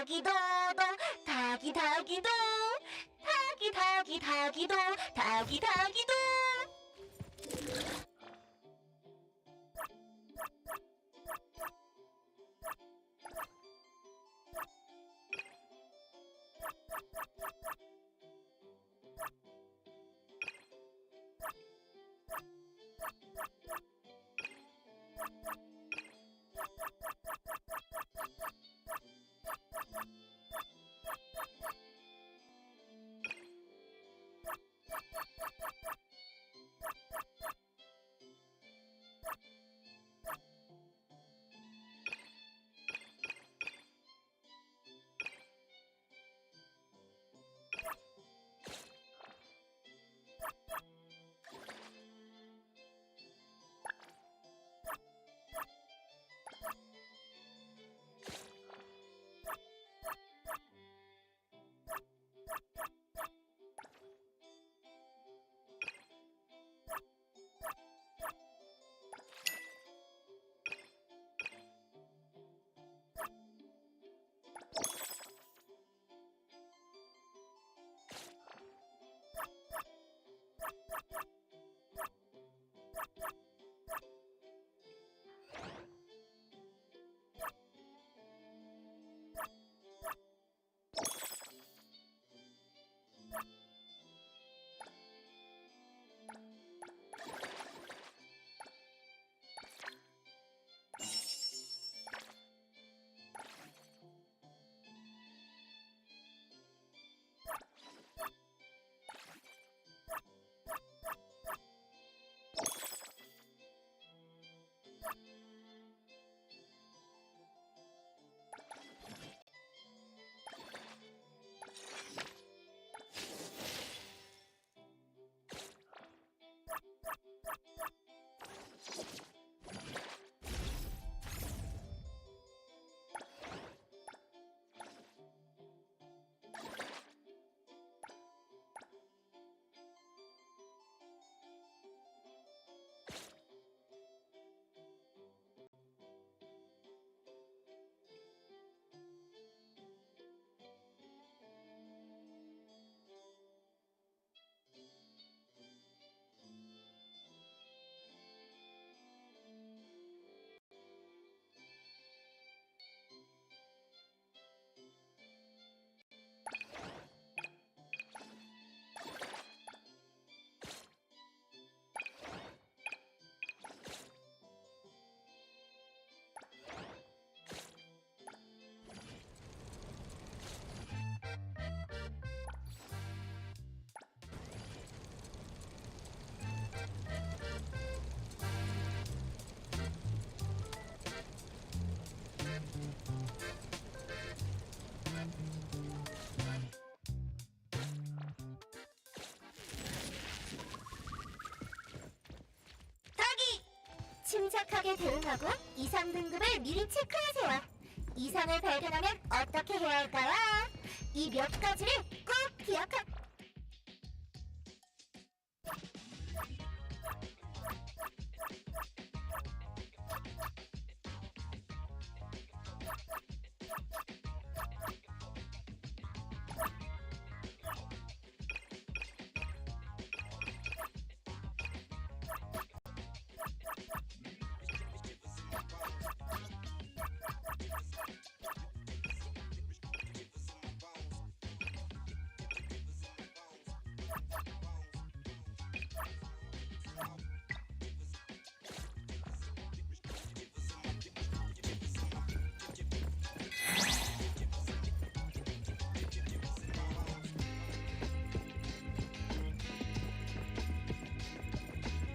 닭이도도 닭이도 닭이도 닭이도. 침착하게 대응하고 이상 등급을 미리 체크하세요. 이상을 발견하면 어떻게 해야 할까요? 이 몇 가지를 꼭 기억하...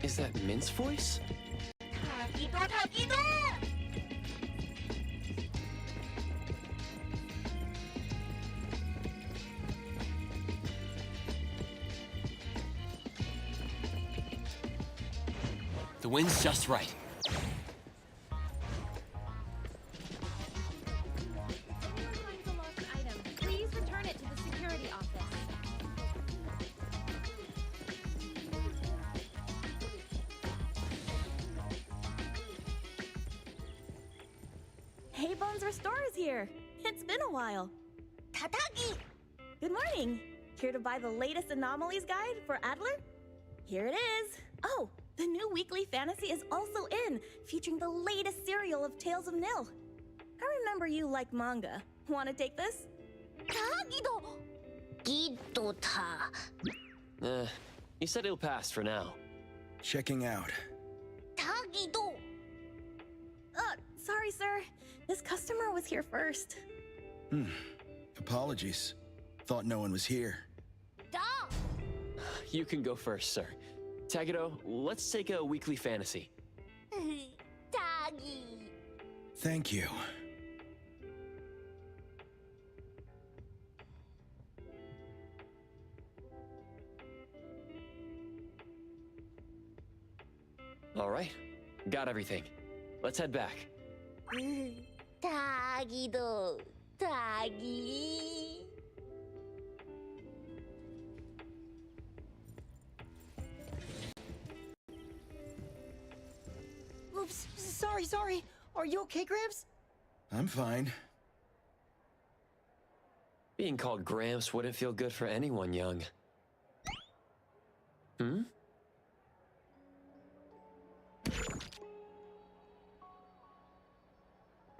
Is that Mint's voice? 닭이도! The wind's just right. Please return it to the security office. Hey, Bones Restore is here. It's been a while. Tatagi! Good morning. Here to buy the latest anomalies guide for Adler? Here it is. Oh, the new weekly fantasy is also in, featuring the latest serial of Tales of Nil. I remember you like manga. Want to take this? Tagido! Gido ta. He said he'll pass for now. Checking out. Tagido! Sorry, sir. This customer was here first. Apologies. Thought no one was here. Da! You can go first, sir. Tagido, let's take a weekly fantasy. Tagi! Thank you. All right, got everything. Let's head back. Tagido! Tagi! Oops, sorry. Are you okay, Gramps? I'm fine. Being called Gramps wouldn't feel good for anyone young.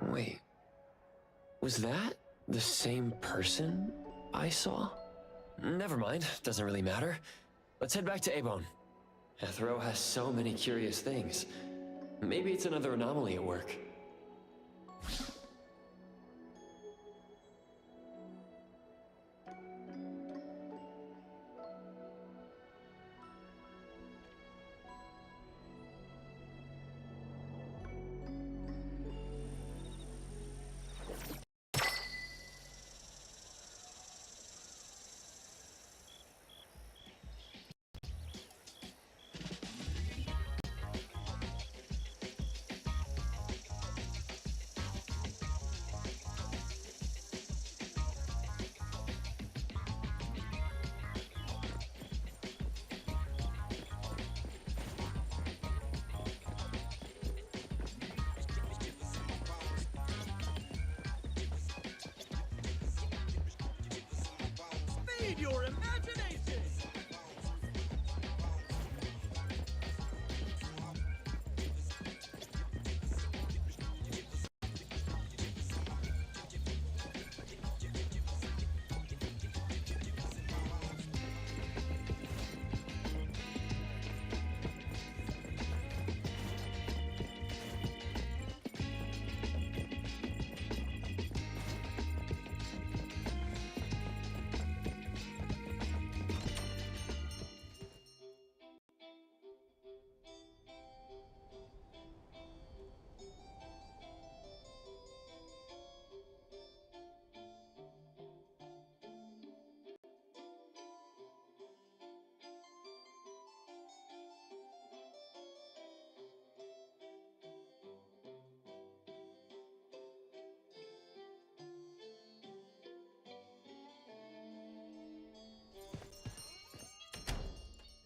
Wait, was that the same person I saw? Never mind, doesn't really matter. Let's head back to Abon. Ethro has so many curious things. Maybe it's another anomaly at work. Your imagination!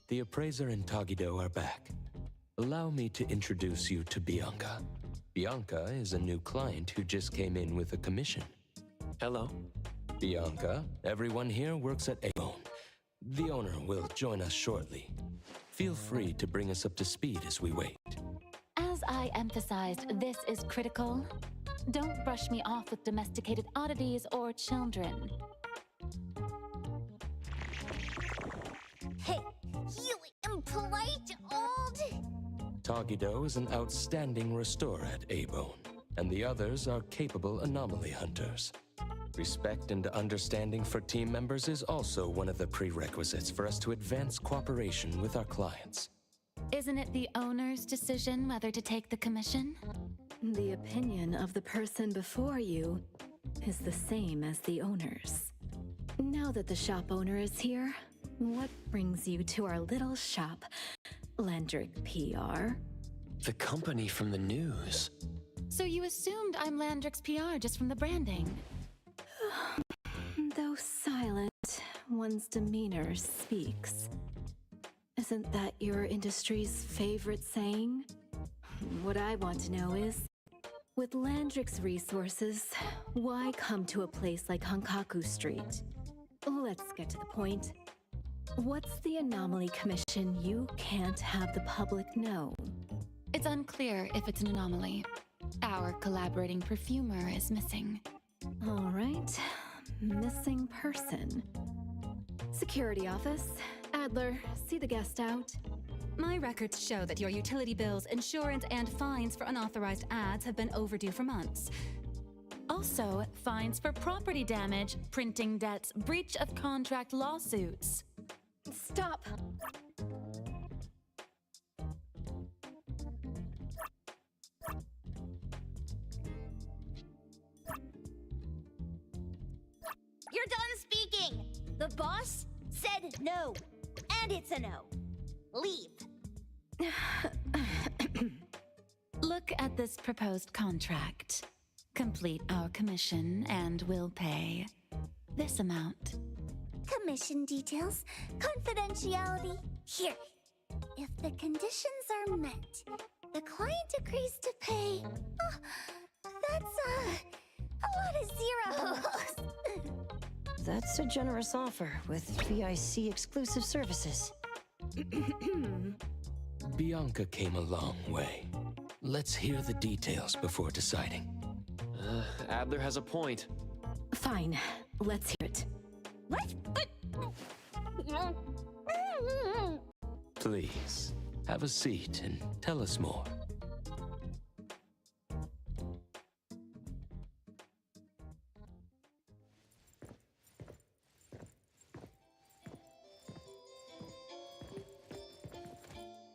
The appraiser and Tagido are back. Allow me to introduce you to Bianca. Bianca is a new client who just came in with a commission. Hello. Bianca, everyone here works at Avon. The owner will join us shortly. Feel free to bring us up to speed as we wait. As I emphasized, this is critical. Don't brush me off with domesticated oddities or children. Hey, you impolite old... Tagido is an outstanding restorer at Avon, and the others are capable anomaly hunters. Respect and understanding for team members is also one of the prerequisites for us to advance cooperation with our clients. Isn't it the owner's decision whether to take the commission? The opinion of the person before you is the same as the owner's. Now that the shop owner is here, what brings you to our little shop, Landrick PR? The company from the news. So you assumed I'm Landrick's PR just from the branding? Though silent, one's demeanor speaks. Isn't that your industry's favorite saying? What I want to know is, With Landrick's resources, why come to a place like Hankaku Street? Let's get to the point. What's the Anomaly Commission you can't have the public know? It's unclear if it's an anomaly. Our collaborating perfumer is missing. All right. Missing person. Security office. Adler, see the guest out. My records show that your utility bills, insurance, and fines for unauthorized ads have been overdue for months. Also, fines for property damage, printing debts, breach of contract lawsuits. Stop! You're done speaking! The boss said no. And it's a no. Leave. Look at this proposed contract. Complete our commission and we'll pay this amount. Commission details, confidentiality. Here. If the conditions are met, the client agrees to pay. Oh, that's a lot of zeros. That's a generous offer with VIC exclusive services. Bianca came a long way. Let's hear the details before deciding. Adler has a point. Fine, let's hear it. Please, have a seat and tell us more.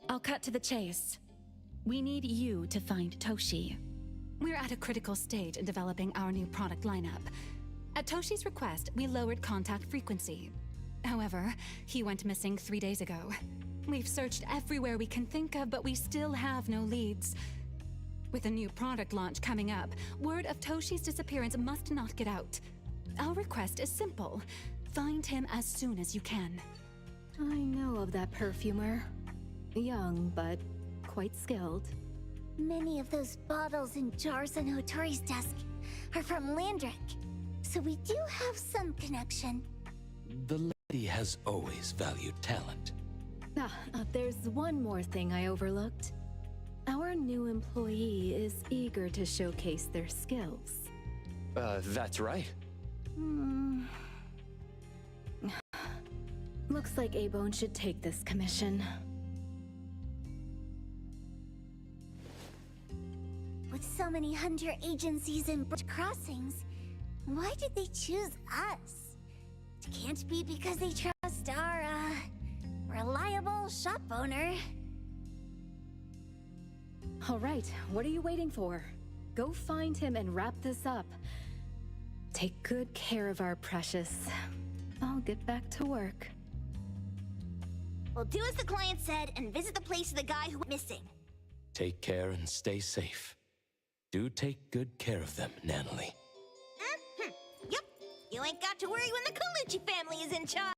I'll cut to the chase. We need you to find Toshi. We're at a critical stage in developing our new product lineup. At Toshi's request, we lowered contact frequency. However, he went missing 3 days ago. We've searched everywhere we can think of, but we still have no leads. With a new product launch coming up, word of Toshi's disappearance must not get out. Our request is simple. Find him as soon as you can. I know of that perfumer. Young, but quite skilled. Many of those bottles and jars on Hotori's desk are from Landrick, so we do have some connection. The lady has always valued talent. There's one more thing I overlooked. Our new employee is eager to showcase their skills. That's right. Looks like A-Bone should take this commission. With so many hunter agencies and bridge crossings, why did they choose us? It can't be because they trust our, reliable shop owner. All right, what are you waiting for? Go find him and wrap this up. Take good care of our precious. I'll get back to work. We'll do as the client said and visit the place of the guy who went missing. Take care and stay safe. Do take good care of them, Natalie. Yep. You ain't got to worry when the Colucci family is in charge.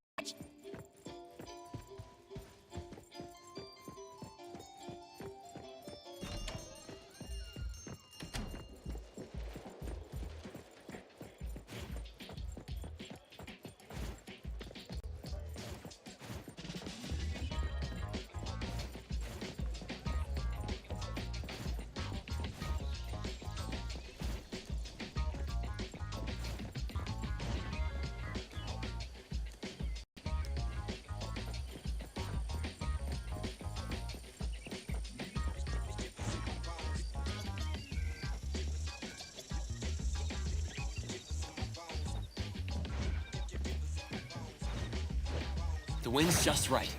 The wind's just right.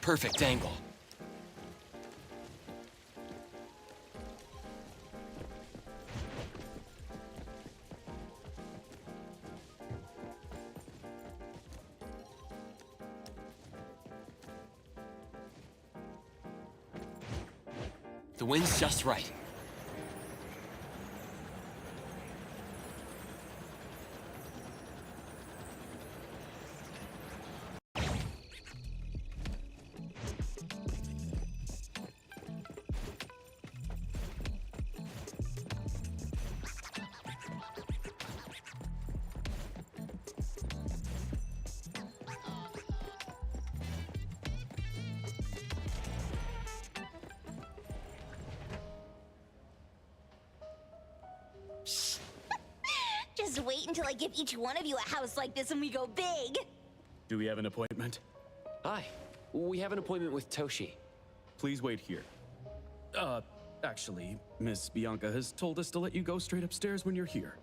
Perfect angle. The wind's just right. wait until I give each one of you a house like this and we go big. Do we have an appointment? Hi. We have an appointment with Toshi. Please wait here. Actually, Miss Bianca has told us to let you go straight upstairs when you're here.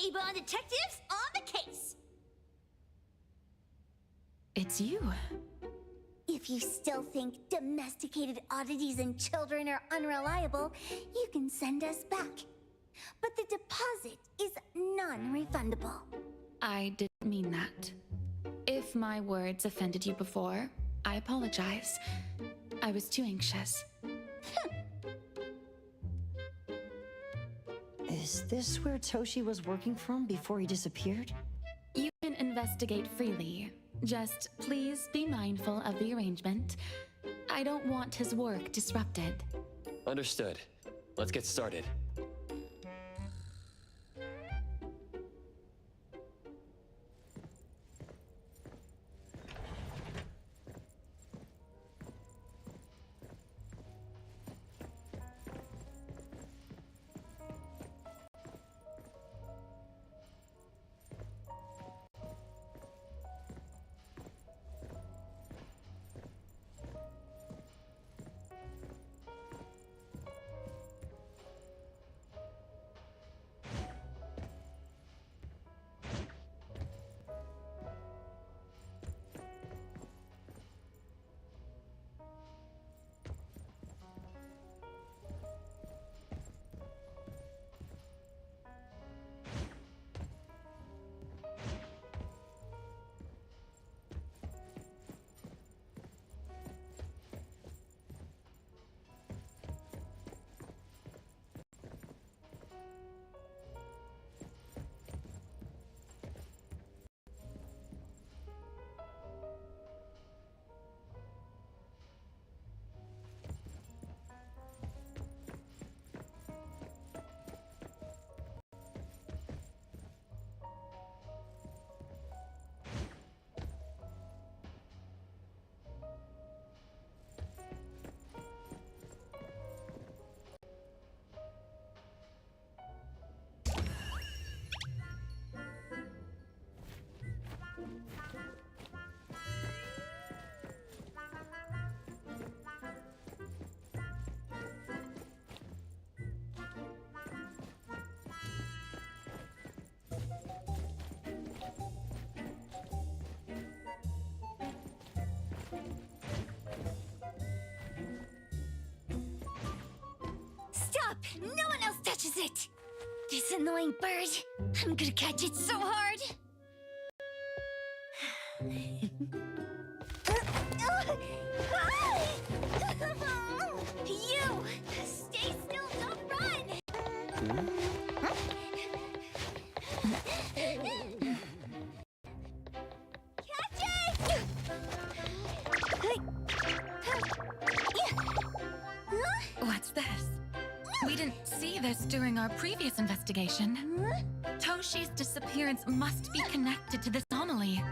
Avon detectives on the case. It's you. If you still think domesticated oddities and children are unreliable, you can send us back. But the deposit is non-refundable. I didn't mean that. If my words offended you before, I apologize. I was too anxious. Is this where Toshi was working from before he disappeared? You can investigate freely. Just please be mindful of the arrangement. I don't want his work disrupted. Understood. Let's get started. Stop! No one else touches it! This annoying bird. I'm gonna catch it so hard. You! Stay still, don't run! Catch it! What's this? We didn't see this during our previous investigation. Toshi's disappearance must be connected to this anomaly.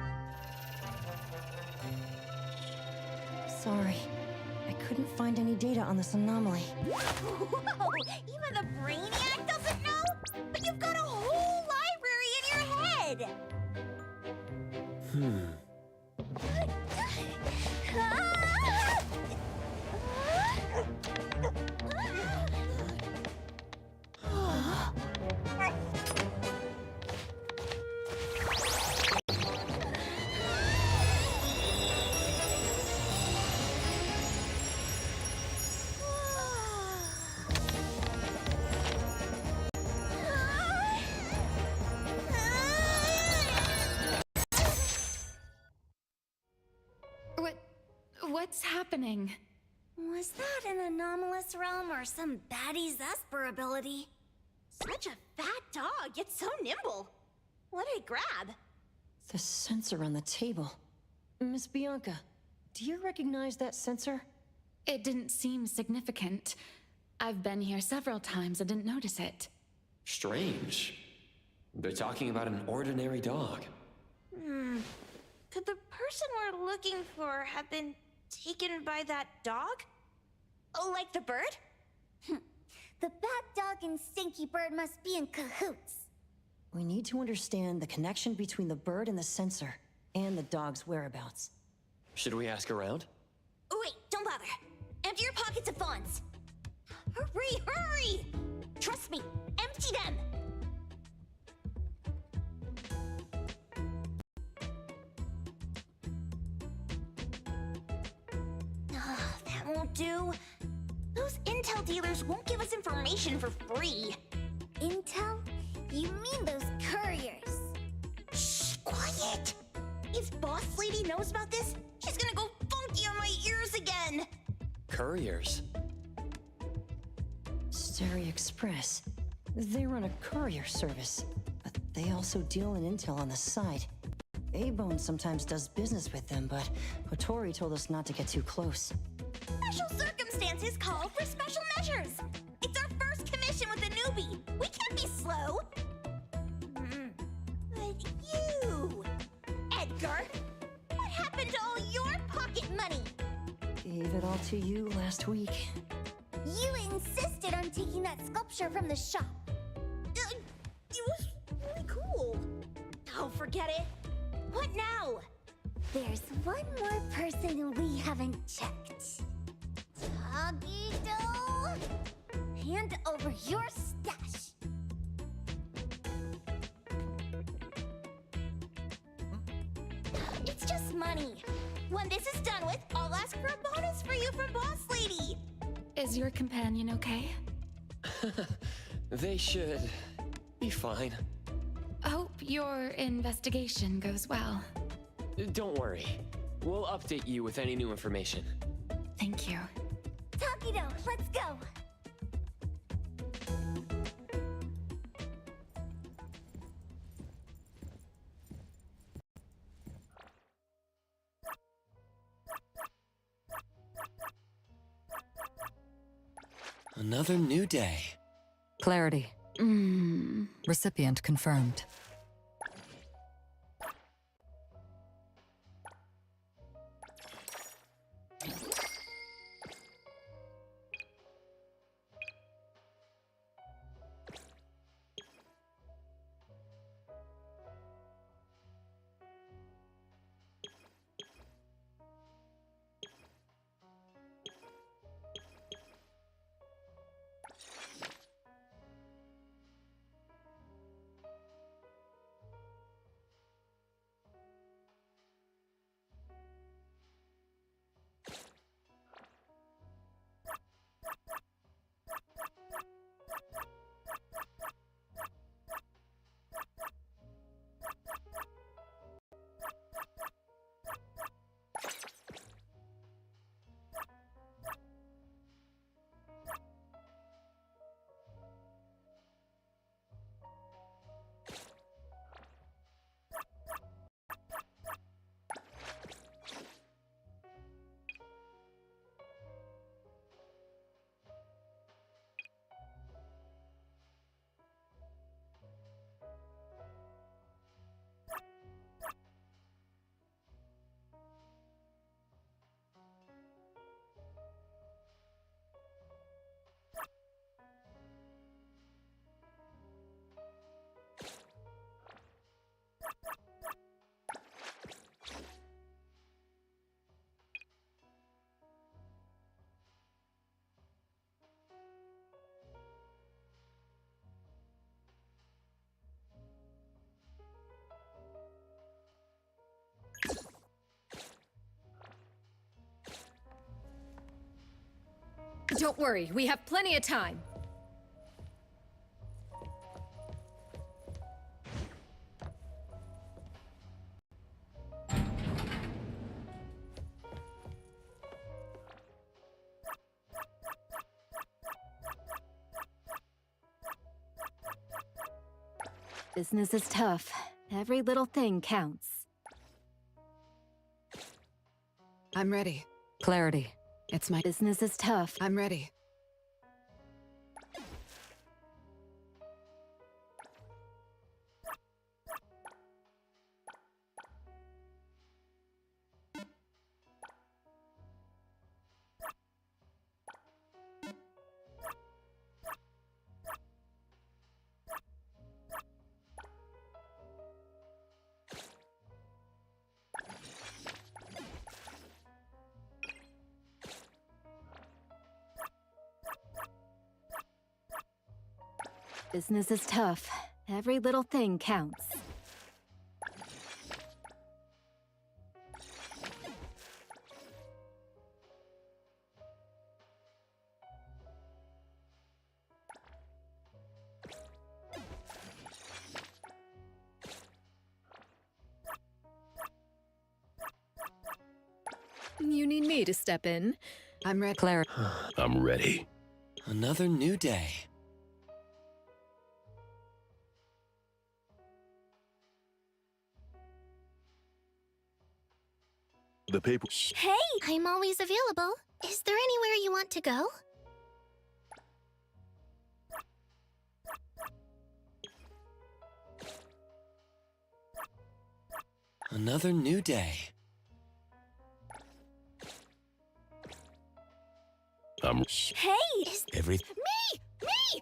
Sorry. I couldn't find any data on this anomaly. Whoa! Even the brainiac doesn't What's happening? Was that an anomalous realm or some baddie's Esper ability? Such a fat dog, yet so nimble. What did it grab? The sensor on the table. Miss Bianca, do you recognize that sensor? It didn't seem significant. I've been here several times and didn't notice it. Strange. They're talking about an ordinary dog. Could the person we're looking for have been taken by that dog? Oh, like the bird? The bad dog and Stinky Bird must be in cahoots. We need to understand the connection between the bird and the sensor, and the dog's whereabouts. Should we ask around? Oh, wait, don't bother. Empty your pockets of funds. Hurry, hurry! Trust me, empty them! That won't do. Those intel dealers won't give us information for free. Intel? You mean those couriers? Shh, quiet! If Boss Lady knows about this, she's gonna go funky on my ears again! Couriers? Stary Express. They run a courier service, but they also deal in intel on the side. A-Bone sometimes does business with them, but Hotori told us not to get too close. Special circumstances call for special measures! It's our first commission with a newbie! We can't be slow! But you... Edgar! What happened to all your pocket money? Gave it all to you last week. You insisted on taking that sculpture from the shop. It was really cool. Oh, forget it. What now? There's one more person we haven't checked. Tagito! Hand over your stash. It's just money. When this is done with, I'll ask for a bonus for you from Boss Lady. Is your companion okay? They should be fine. Hope your investigation goes well. Don't worry. We'll update you with any new information. Thank you. Tagito, let's go. Another new day. Clarity. Recipient confirmed. Don't worry, we have plenty of time. Business is tough. Every little thing counts. I'm ready. Clarity. It's my business is tough. I'm ready. Business is tough. Every little thing counts. You need me to step in? I'm ready. Clarity. I'm ready. Another new day. The paper. Hey! I'm always available. Is there anywhere you want to go? Another new day. Hey! Is everything. Me! Me!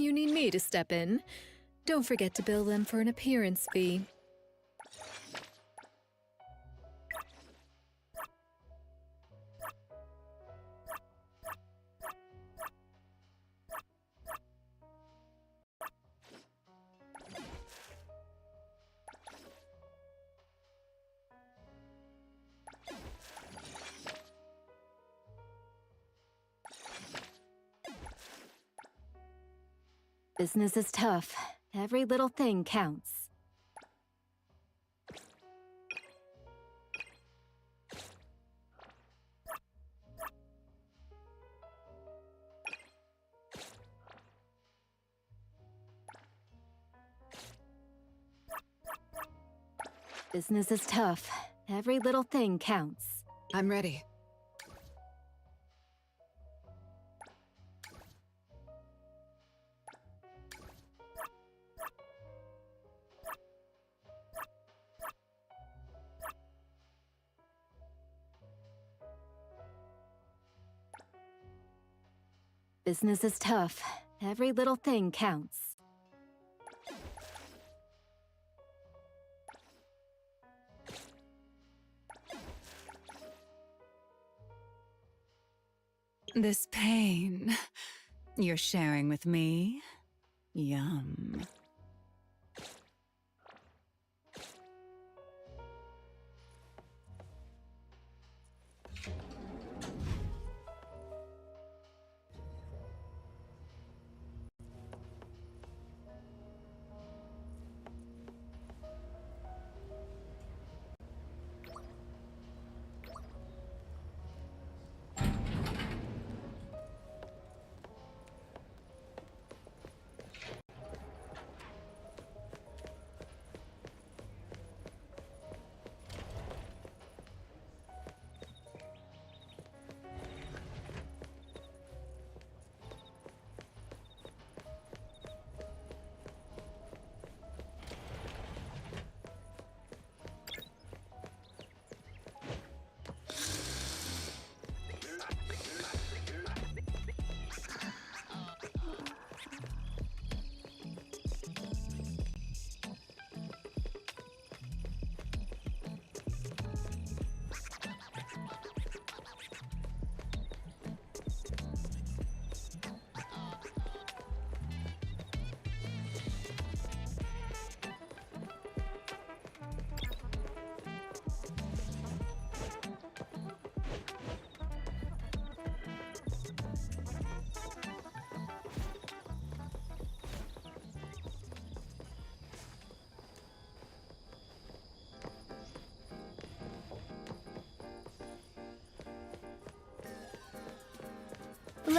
You need me to step in? Don't forget to bill them for an appearance fee. Business is tough. Every little thing counts. Business is tough. Every little thing counts. I'm ready. Business is tough. Every little thing counts. This pain you're sharing with me? Yum.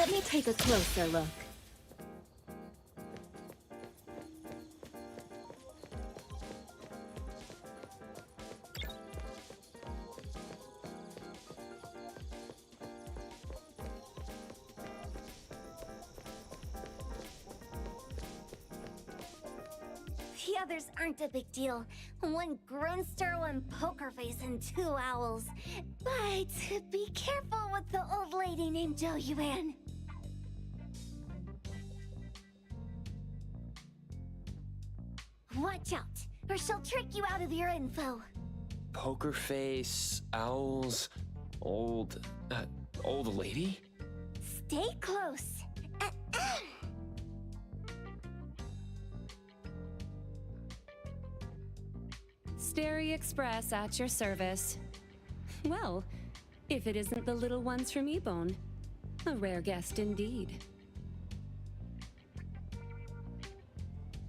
Let me take a closer look. The others aren't a big deal. One Grunster, one poker face, and 2 owls. But be careful with the old lady named Jo Yuan. Watch out, or she'll trick you out of your info. Poker face, owls, old lady? Stay close. Stary Express at your service. Well, if it isn't the little ones from Ebone. A rare guest indeed.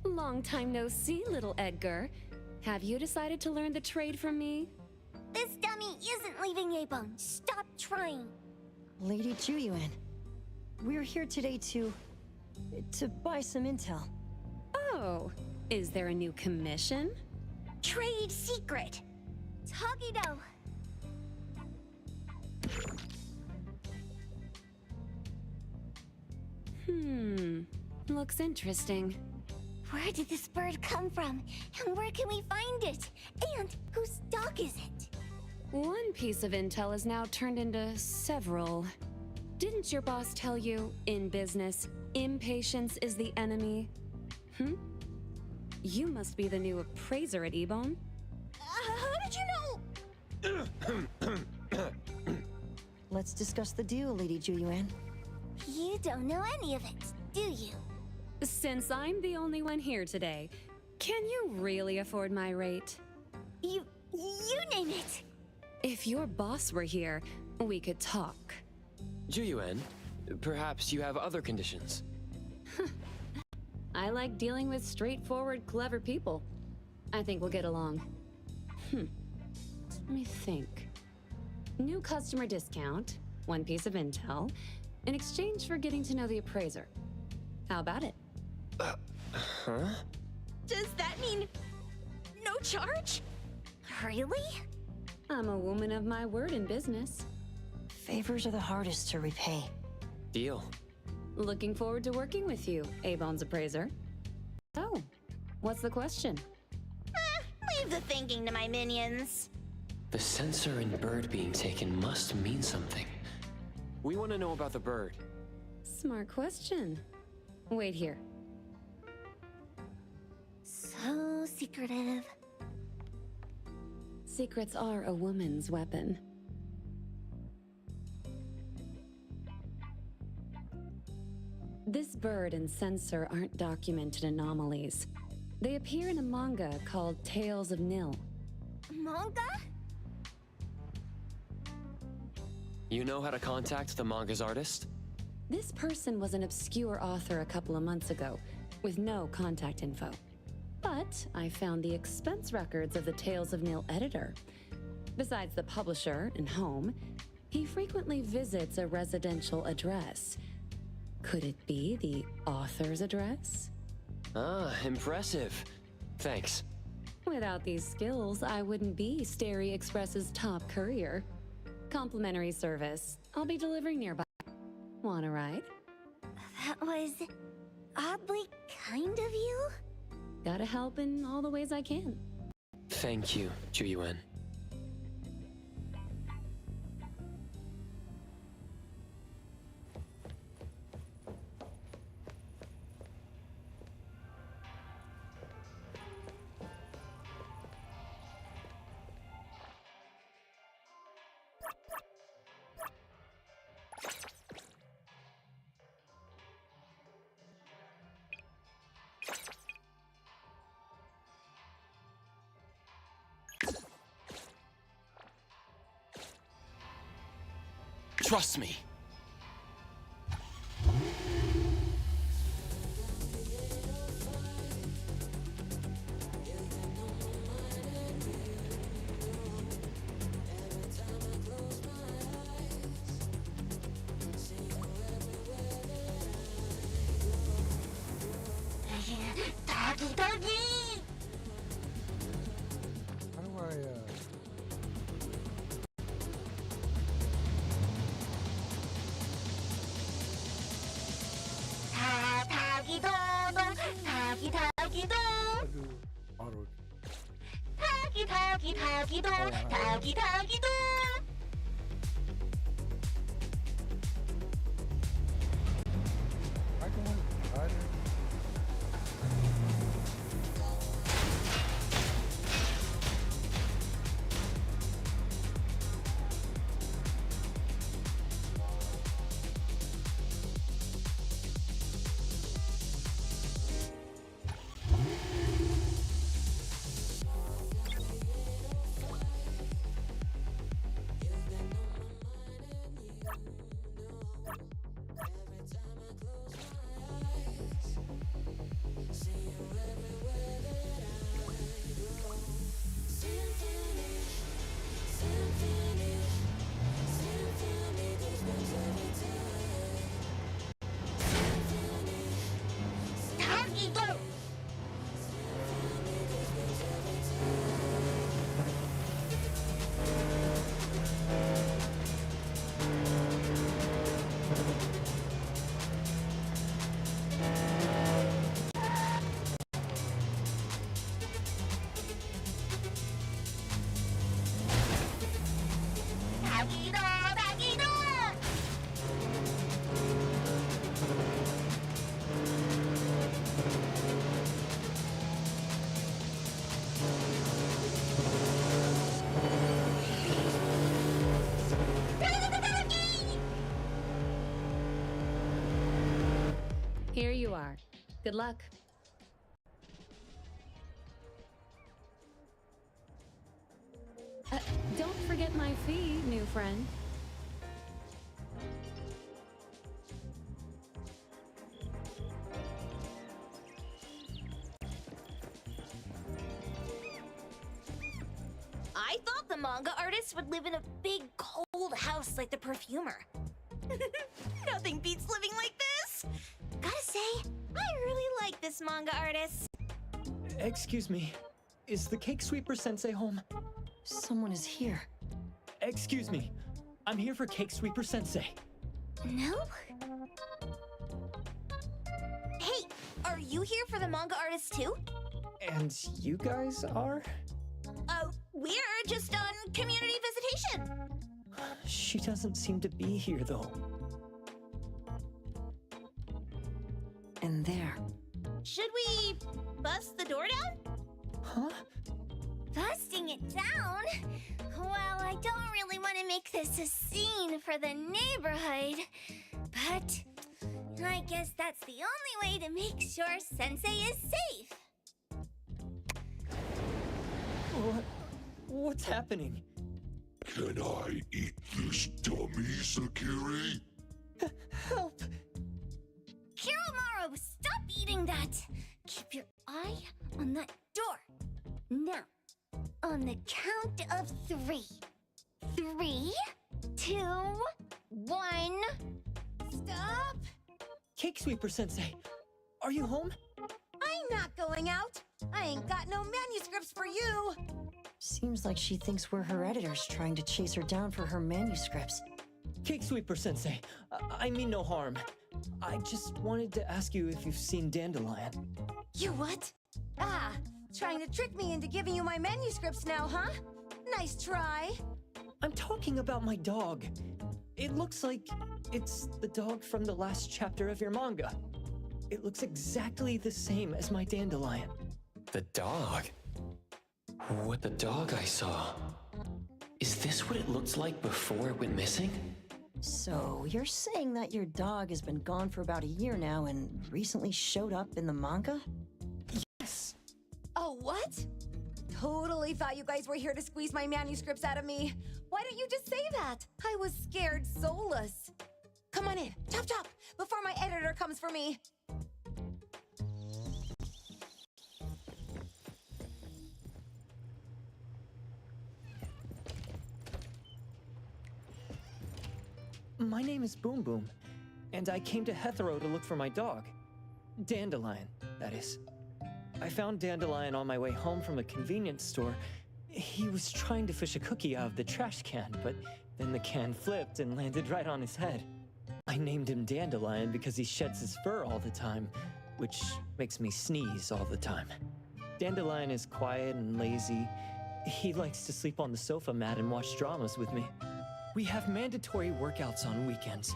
Long time no see, little Edgar. Have you decided to learn the trade from me? This dummy isn't leaving Ebone. Stop trying. Lady Juyuan, we're here today to buy some intel. Oh, is there a new commission? Trade secret. Togido. Looks interesting. Where did this bird come from? And where can we find it? And whose dog is it? One piece of intel is now turned into several. Didn't your boss tell you, in business, impatience is the enemy? You must be the new appraiser at Ebone. How did you know? Let's discuss the deal, Lady Juyuan. You don't know any of it, do you? Since I'm the only one here today, can you really afford my rate? You name it. If your boss were here, we could talk. Juyuan, perhaps you have other conditions. I like dealing with straightforward, clever people. I think we'll get along. Let me think. New customer discount, one piece of intel, in exchange for getting to know the appraiser. How about it? Huh? Does that mean no charge? Really? I'm a woman of my word in business. Favors are the hardest to repay. Deal. Looking forward to working with you, Ebone's appraiser. Oh, what's the question? Leave the thinking to my minions. The sensor and bird being taken must mean something. We want to know about the bird. Smart question. Wait here. So secretive. Secrets are a woman's weapon. This bird and sensor aren't documented anomalies. They appear in a manga called Tales of Nil. Manga? You know how to contact the manga's artist? This person was an obscure author a couple of months ago, with no contact info. But I found the expense records of the Tales of Nil editor. Besides the publisher and home, he frequently visits a residential address. Could it be the author's address? Ah, impressive. Thanks. Without these skills, I wouldn't be Stary Express's top courier. Complimentary service. I'll be delivering nearby. Want a ride? That was oddly kind of you. Gotta help in all the ways I can. Thank you, Juyuan. Trust me. Here you are. Good luck. Don't forget my fee, new friend. I thought the manga artist would live in a big, cold house like the perfumer. Nothing beats living like this! Gotta say, I really like this manga artist. Excuse me. Is the Cake Sweeper Sensei home? Someone is here. Excuse me. I'm here for Cake Sweeper Sensei. No? Hey, are you here for the manga artist too? And you guys are? We're just on community visitation. She doesn't seem to be here, though. And there. Should we bust the door down? Huh? Busting it down? Well, I don't really want to make this a scene for the neighborhood, but I guess that's the only way to make sure Sensei is safe. What's happening? Can I eat this dummy, Sakiri? Help! Kiromaru, stop eating that! Keep your eye on that door. Now, on the count of 3. 3, 2, 1. Stop! Cake Sweeper Sensei, are you home? I'm not going out. I ain't got no manuscripts for you. Seems like she thinks we're her editors trying to chase her down for her manuscripts. Cake Sweeper Sensei, I mean no harm. I just wanted to ask you if you've seen Dandelion. You what? Ah, trying to trick me into giving you my manuscripts now, huh? Nice try. I'm talking about my dog. It looks like it's the dog from the last chapter of your manga. It looks exactly the same as my Dandelion. The dog? What the dog I saw? Is this what it looked like before it went missing? So, you're saying that your dog has been gone for about a year now and recently showed up in the manga? Yes! Oh, what? Totally thought you guys were here to squeeze my manuscripts out of me. Why don't you just say that? I was scared soulless. Come on in, chop chop, before my editor comes for me. My name is Boom Boom, and I came to Hethero to look for my dog. Dandelion, that is. I found Dandelion on my way home from a convenience store. He was trying to fish a cookie out of the trash can, but then the can flipped and landed right on his head. I named him Dandelion because he sheds his fur all the time, which makes me sneeze all the time. Dandelion is quiet and lazy. He likes to sleep on the sofa mat and watch dramas with me. We have mandatory workouts on weekends.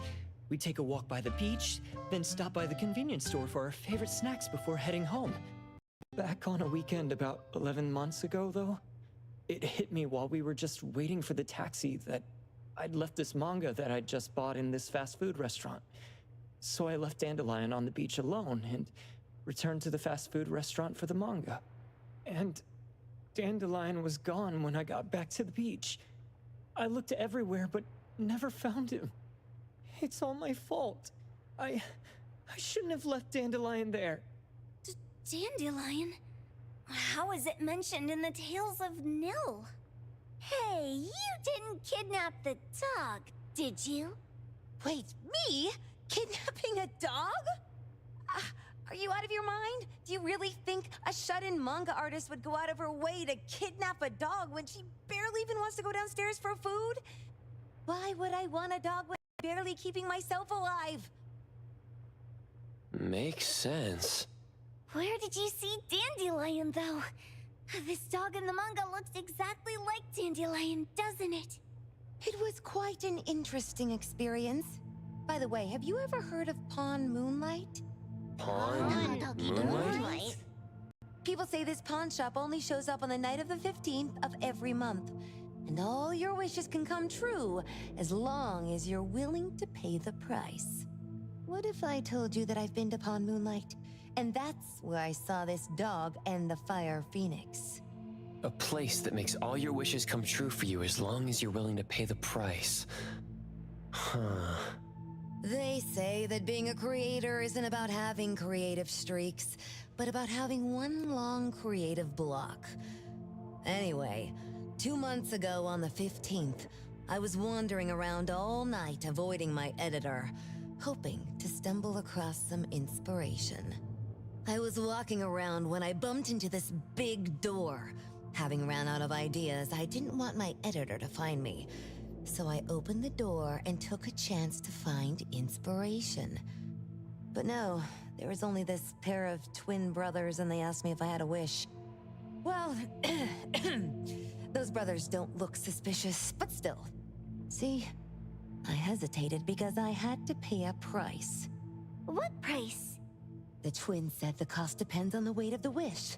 We take a walk by the beach, then stop by the convenience store for our favorite snacks before heading home. Back on a weekend about 11 months ago, though, it hit me while we were just waiting for the taxi that I'd left this manga that I'd just bought in this fast food restaurant. So I left Dandelion on the beach alone and returned to the fast food restaurant for the manga. And Dandelion was gone when I got back to the beach. I looked everywhere but never found him. It's all my fault. I shouldn't have left Dandelion there. Dandelion? How is it mentioned in the Tales of Nil? Hey, you didn't kidnap the dog, did you? Wait, me? Kidnapping a dog? Are you out of your mind? Do you really think a shut-in manga artist would go out of her way to kidnap a dog when she barely even wants to go downstairs for food? Why would I want a dog when I'm barely keeping myself alive? Makes sense. Where did you see Dandelion, though? This dog in the manga looks exactly like Dandelion, doesn't it? It was quite an interesting experience. By the way, have you ever heard of Pawn Moonlight? Pawn Moonlight? People say this pawn shop only shows up on the night of the 15th of every month. And all your wishes can come true as long as you're willing to pay the price. What if I told you that I've been to Pawn Moonlight? And that's where I saw this dog and the Fire Phoenix. A place that makes all your wishes come true for you as long as you're willing to pay the price. Huh. They say that being a creator isn't about having creative streaks, but about having one long creative block. Anyway, 2 months ago on the 15th, I was wandering around all night avoiding my editor, hoping to stumble across some inspiration. I was walking around when I bumped into this big door. Having ran out of ideas, I didn't want my editor to find me. So I opened the door and took a chance to find inspiration. But no, there was only this pair of twin brothers and they asked me if I had a wish. Well, those brothers don't look suspicious, but still. See, I hesitated because I had to pay a price. What price? The twins said the cost depends on the weight of the wish.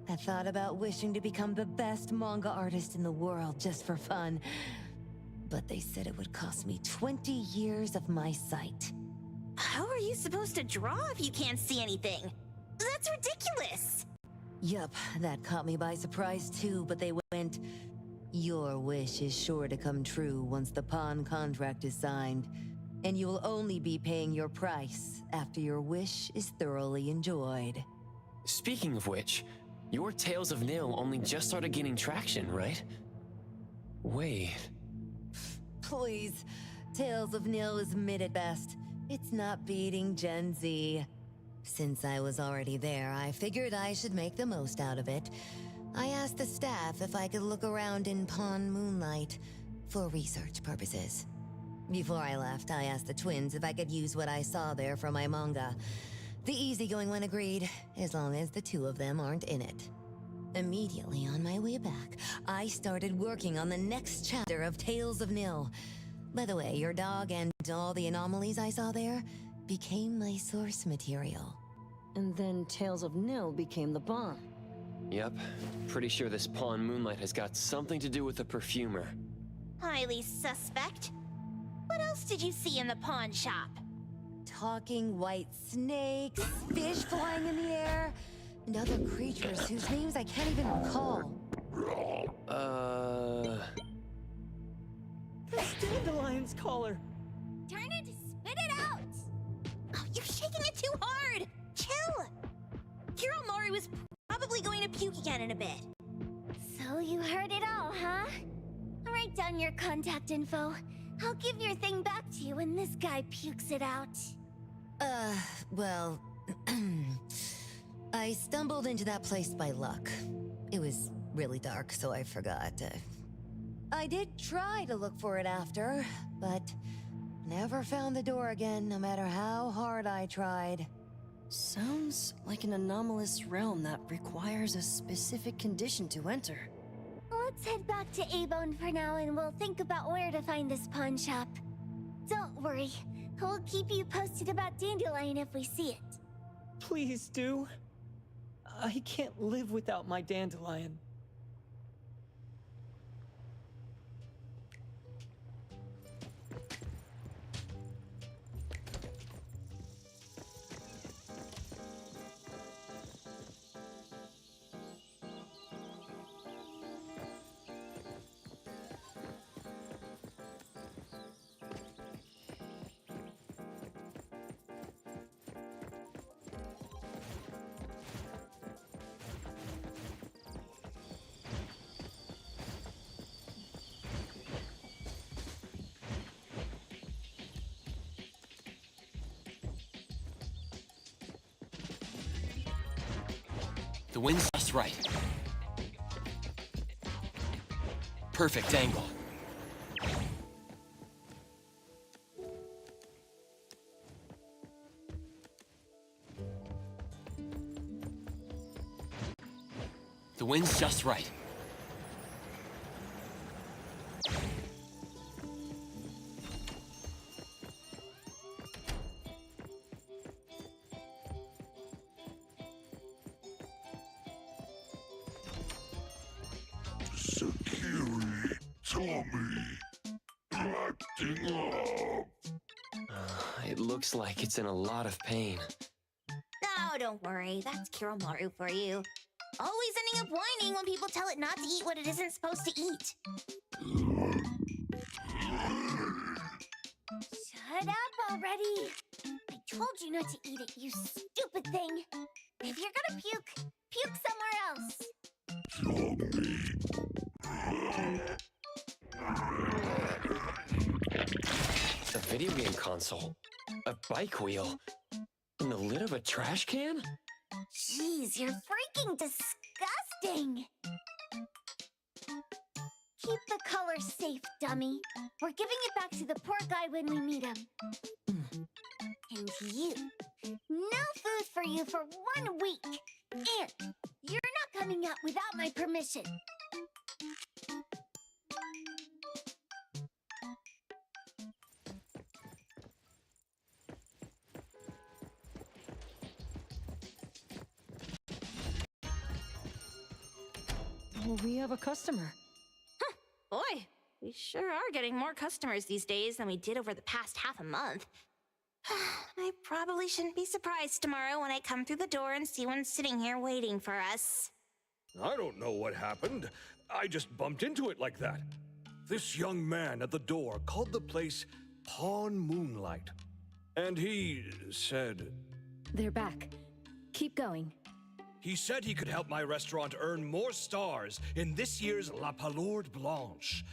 I thought about wishing to become the best manga artist in the world just for fun. But they said it would cost me 20 years of my sight. How are you supposed to draw if you can't see anything? That's ridiculous! Yup, that caught me by surprise too, but they went, "Your wish is sure to come true once the pawn contract is signed, and you will only be paying your price after your wish is thoroughly enjoyed." Speaking of which, your Tales of Nil only just started gaining traction, right? Wait. Please, Tales of Nil is mid at best. It's not beating Gen Z. Since I was already there, I figured I should make the most out of it. I asked the staff if I could look around in Pawn Moonlight for research purposes. Before I left, I asked the twins if I could use what I saw there for my manga. The easygoing one agreed, as long as the two of them aren't in it. Immediately on my way back, I started working on the next chapter of Tales of Nil. By the way, your dog and all the anomalies I saw there became my source material. And then Tales of Nil became the bomb. Yep. Pretty sure this Pawn Moonlight has got something to do with the perfumer. Highly suspect. What else did you see in the pawn shop? Talking white snakes, fish flying in the air, and other creatures whose names I can't even recall. That's Dandelion's collar! Turn it, spit it out! Oh, you're shaking it too hard! Chill! Hiromori was probably going to puke again in a bit. So you heard it all, huh? Write down your contact info. I'll give your thing back to you when this guy pukes it out. Well, I stumbled into that place by luck. It was really dark, so I forgot. I did try to look for it after, but never found the door again, no matter how hard I tried. Sounds like an anomalous realm that requires a specific condition to enter. Let's head back to A-Bone for now and we'll think about where to find this pawn shop. Don't worry, we'll keep you posted about Dandelion if we see it. Please do. I can't live without my Dandelion. The wind's just right. Perfect angle. The wind's just right. Sakiri, Tommy, acting up. It looks like it's in a lot of pain. Oh, don't worry. That's Kiromaru for you. Always ending up whining when people tell it not to eat what it isn't supposed to eat. Shut up already! I told you not to eat it, you stupid thing! If you're gonna puke, puke somewhere else! A video game console, a bike wheel, and the lid of a trash can? Jeez, you're freaking disgusting! Keep the color safe, dummy. We're giving it back to the poor guy when we meet him. And you, no food for you for 1 week. And you're not coming out without my permission. We have a customer. Boy, we sure are getting more customers these days than we did over the past half a month. I probably shouldn't be surprised tomorrow when I come through the door and see one sitting here waiting for us. I don't know what happened. I just bumped into it like that. This young man at the door called the place Pawn Moonlight. And he said... They're back. Keep going. He said he could help my restaurant earn more stars in this year's La Palourde Blanche.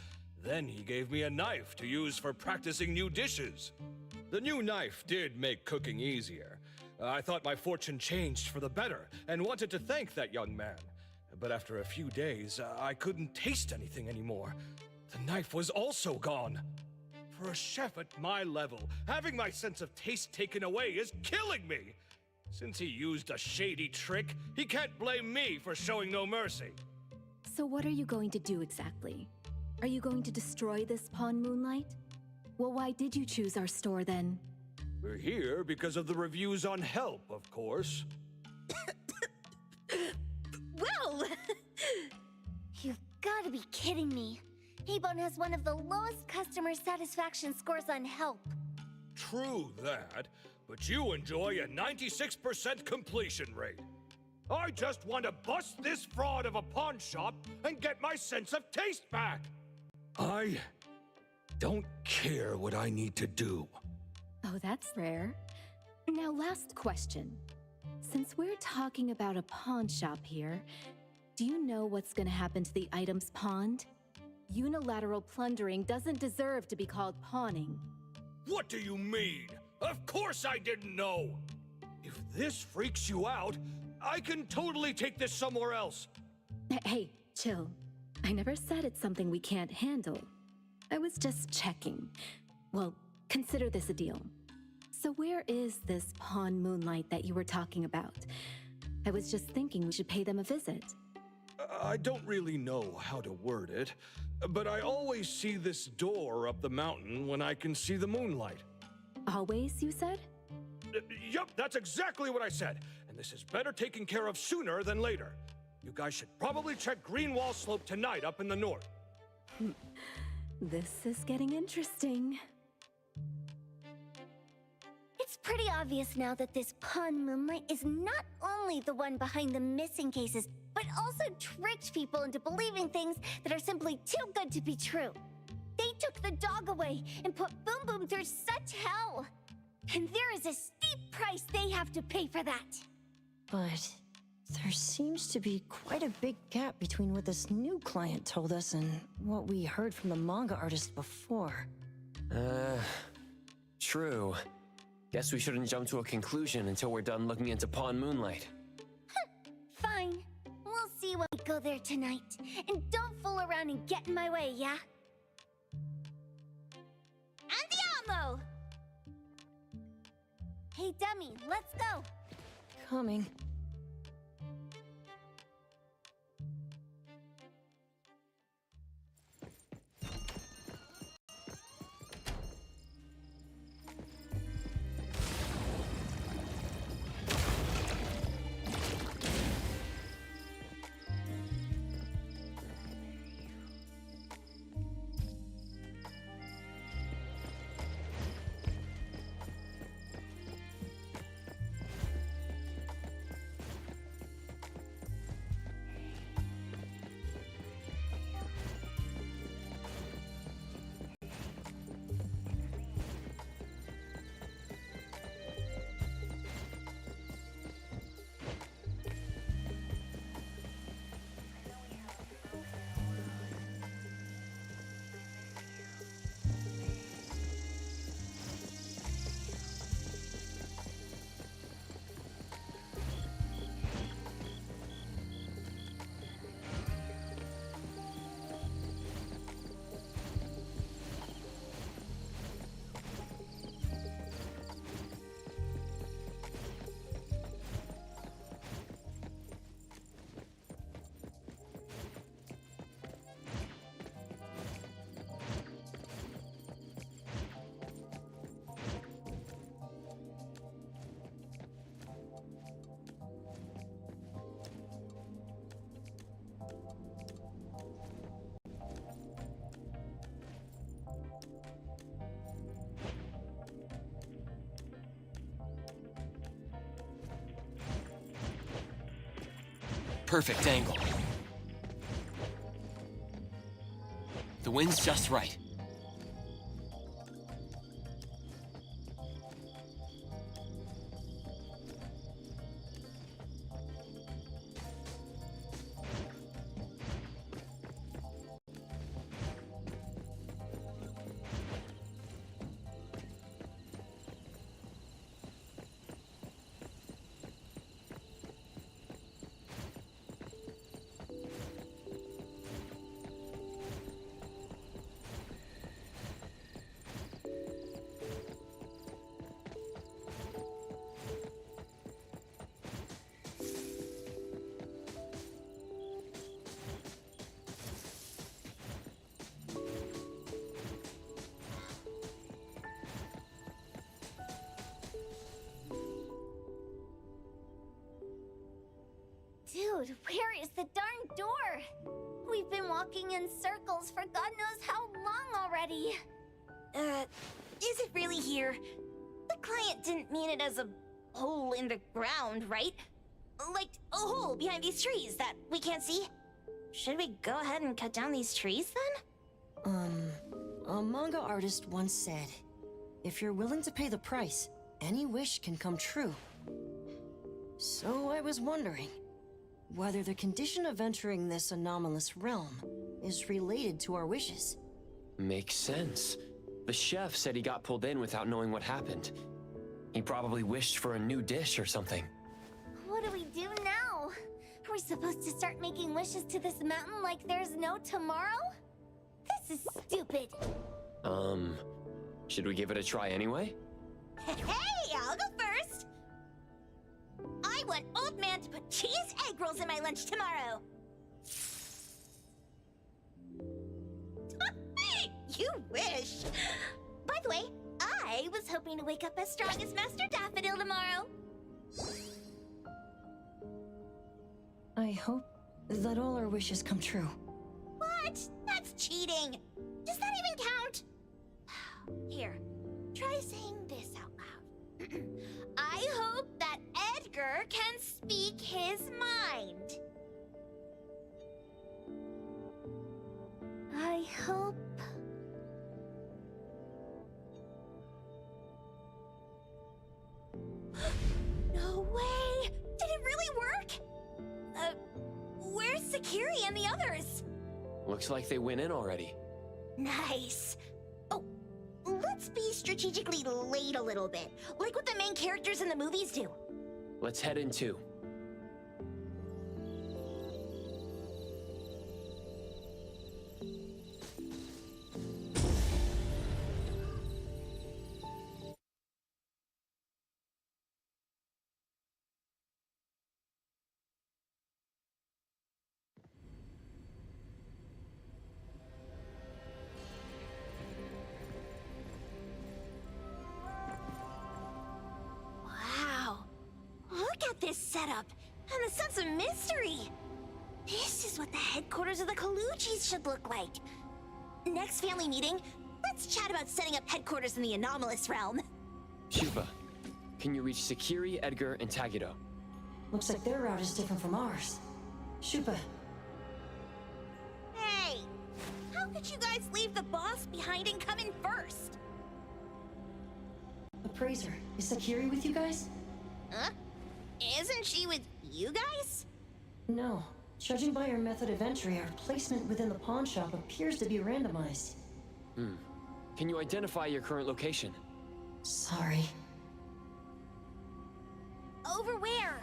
Then he gave me a knife to use for practicing new dishes. The new knife did make cooking easier. I thought my fortune changed for the better and wanted to thank that young man. But after a few days, I couldn't taste anything anymore. The knife was also gone. For a chef at my level, having my sense of taste taken away is killing me. Since he used a shady trick, he can't blame me for showing no mercy. So what are you going to do exactly? Are you going to destroy this Pawn Moonlight? Well, why did you choose our store then? We're here because of the reviews on Help, of course. Well! You've gotta be kidding me. A-Bone has one of the lowest customer satisfaction scores on Help. True that, but you enjoy a 96% completion rate. I just want to bust this fraud of a pawn shop and get my sense of taste back. I don't care what I need to do. Oh, that's rare. Now, last question. Since we're talking about a pawn shop here, do you know what's gonna happen to the items pawned? Unilateral plundering doesn't deserve to be called pawning. What do you mean? Of course I didn't know! If this freaks you out, I can totally take this somewhere else. Hey, chill. I never said it's something we can't handle. I was just checking. Well, consider this a deal. So where is this Pawn Moonlight that you were talking about? I was just thinking we should pay them a visit. I don't really know how to word it, but I always see this door up the mountain when I can see the moonlight. Always, you said? Yup, that's exactly what I said. And this is better taken care of sooner than later. You guys should probably check Greenwall Slope tonight up in the north. This is getting interesting. It's pretty obvious now that this Pawn Moonlight is not only the one behind the missing cases, but also tricked people into believing things that are simply too good to be true. They took the dog away and put Boom Boom through such hell. And there is a steep price they have to pay for that. But there seems to be quite a big gap between what this new client told us and what we heard from the manga artist before. True. Guess we shouldn't jump to a conclusion until we're done looking into Pawn Moonlight. Fine. We'll see when we go there tonight. And don't fool around and get in my way, yeah? Andiamo! Hey, dummy, let's go. Coming. Perfect angle. The wind's just right. Dude, where is the darn door? We've been walking in circles for God knows how long already. Is it really here? The client didn't mean it as a hole in the ground, right? Like a hole behind these trees that we can't see? Should we go ahead and cut down these trees then? A manga artist once said, if you're willing to pay the price, any wish can come true. So I was wondering whether the condition of entering this anomalous realm is related to our wishes. Makes sense. The chef said he got pulled in without knowing what happened. He probably wished for a new dish or something. What do we do now? Are we supposed to start making wishes to this mountain like there's no tomorrow? This is stupid. Should we give it a try anyway? Hey! cheese egg rolls in my lunch tomorrow. You wish. By the way, I was hoping to wake up as strong as Master Daffodil tomorrow. I hope that all our wishes come true. What? That's cheating. Does that even count? Here, try saying this out loud. I hope that Edgar can speak his mind. I hope... No way! Did it really work? Where's Sakiri and the others? Looks like they went in already. Nice. Oh, let's be strategically late a little bit, like what the main characters in the movies do. Let's head in too. Wow. Look at this setup and the sense of mystery. This is what the headquarters of the Kalujis should look like. Next family meeting, let's chat about setting up headquarters in the anomalous realm. Shuba, can you reach Sakiri, Edgar, and Tagido? Looks like their route is different from ours. Shupa, Hey, how could you guys leave the boss behind and come in first? Appraiser, is Sakiri with you guys? Huh? Isn't she with you guys? No. Judging by our method of entry, our placement within the pawn shop appears to be randomized. Can you identify your current location? Sorry. Over where?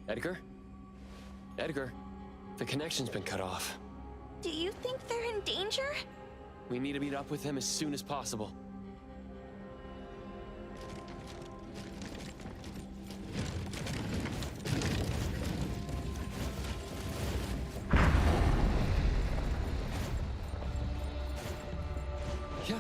Edgar? Edgar, the connection's been cut off. Do you think they're in danger? We need to meet up with him as soon as possible. Yeah.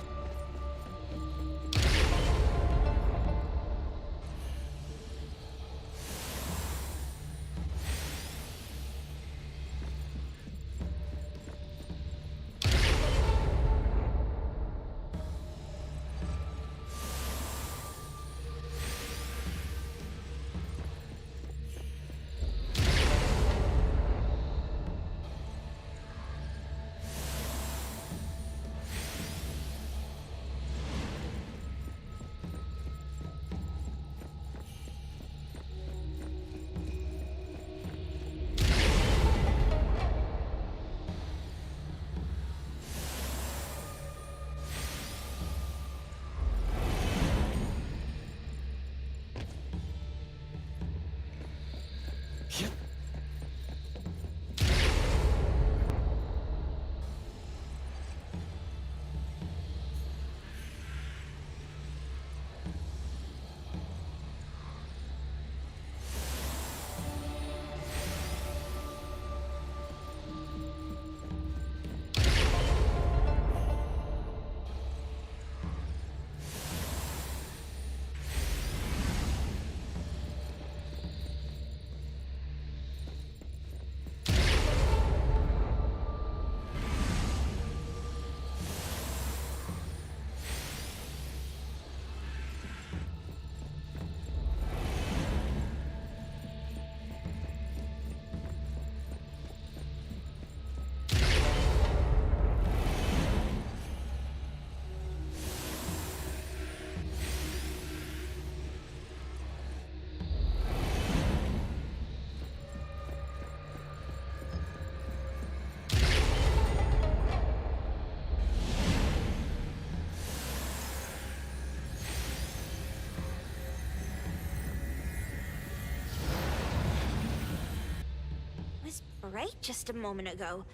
Bright just a moment ago.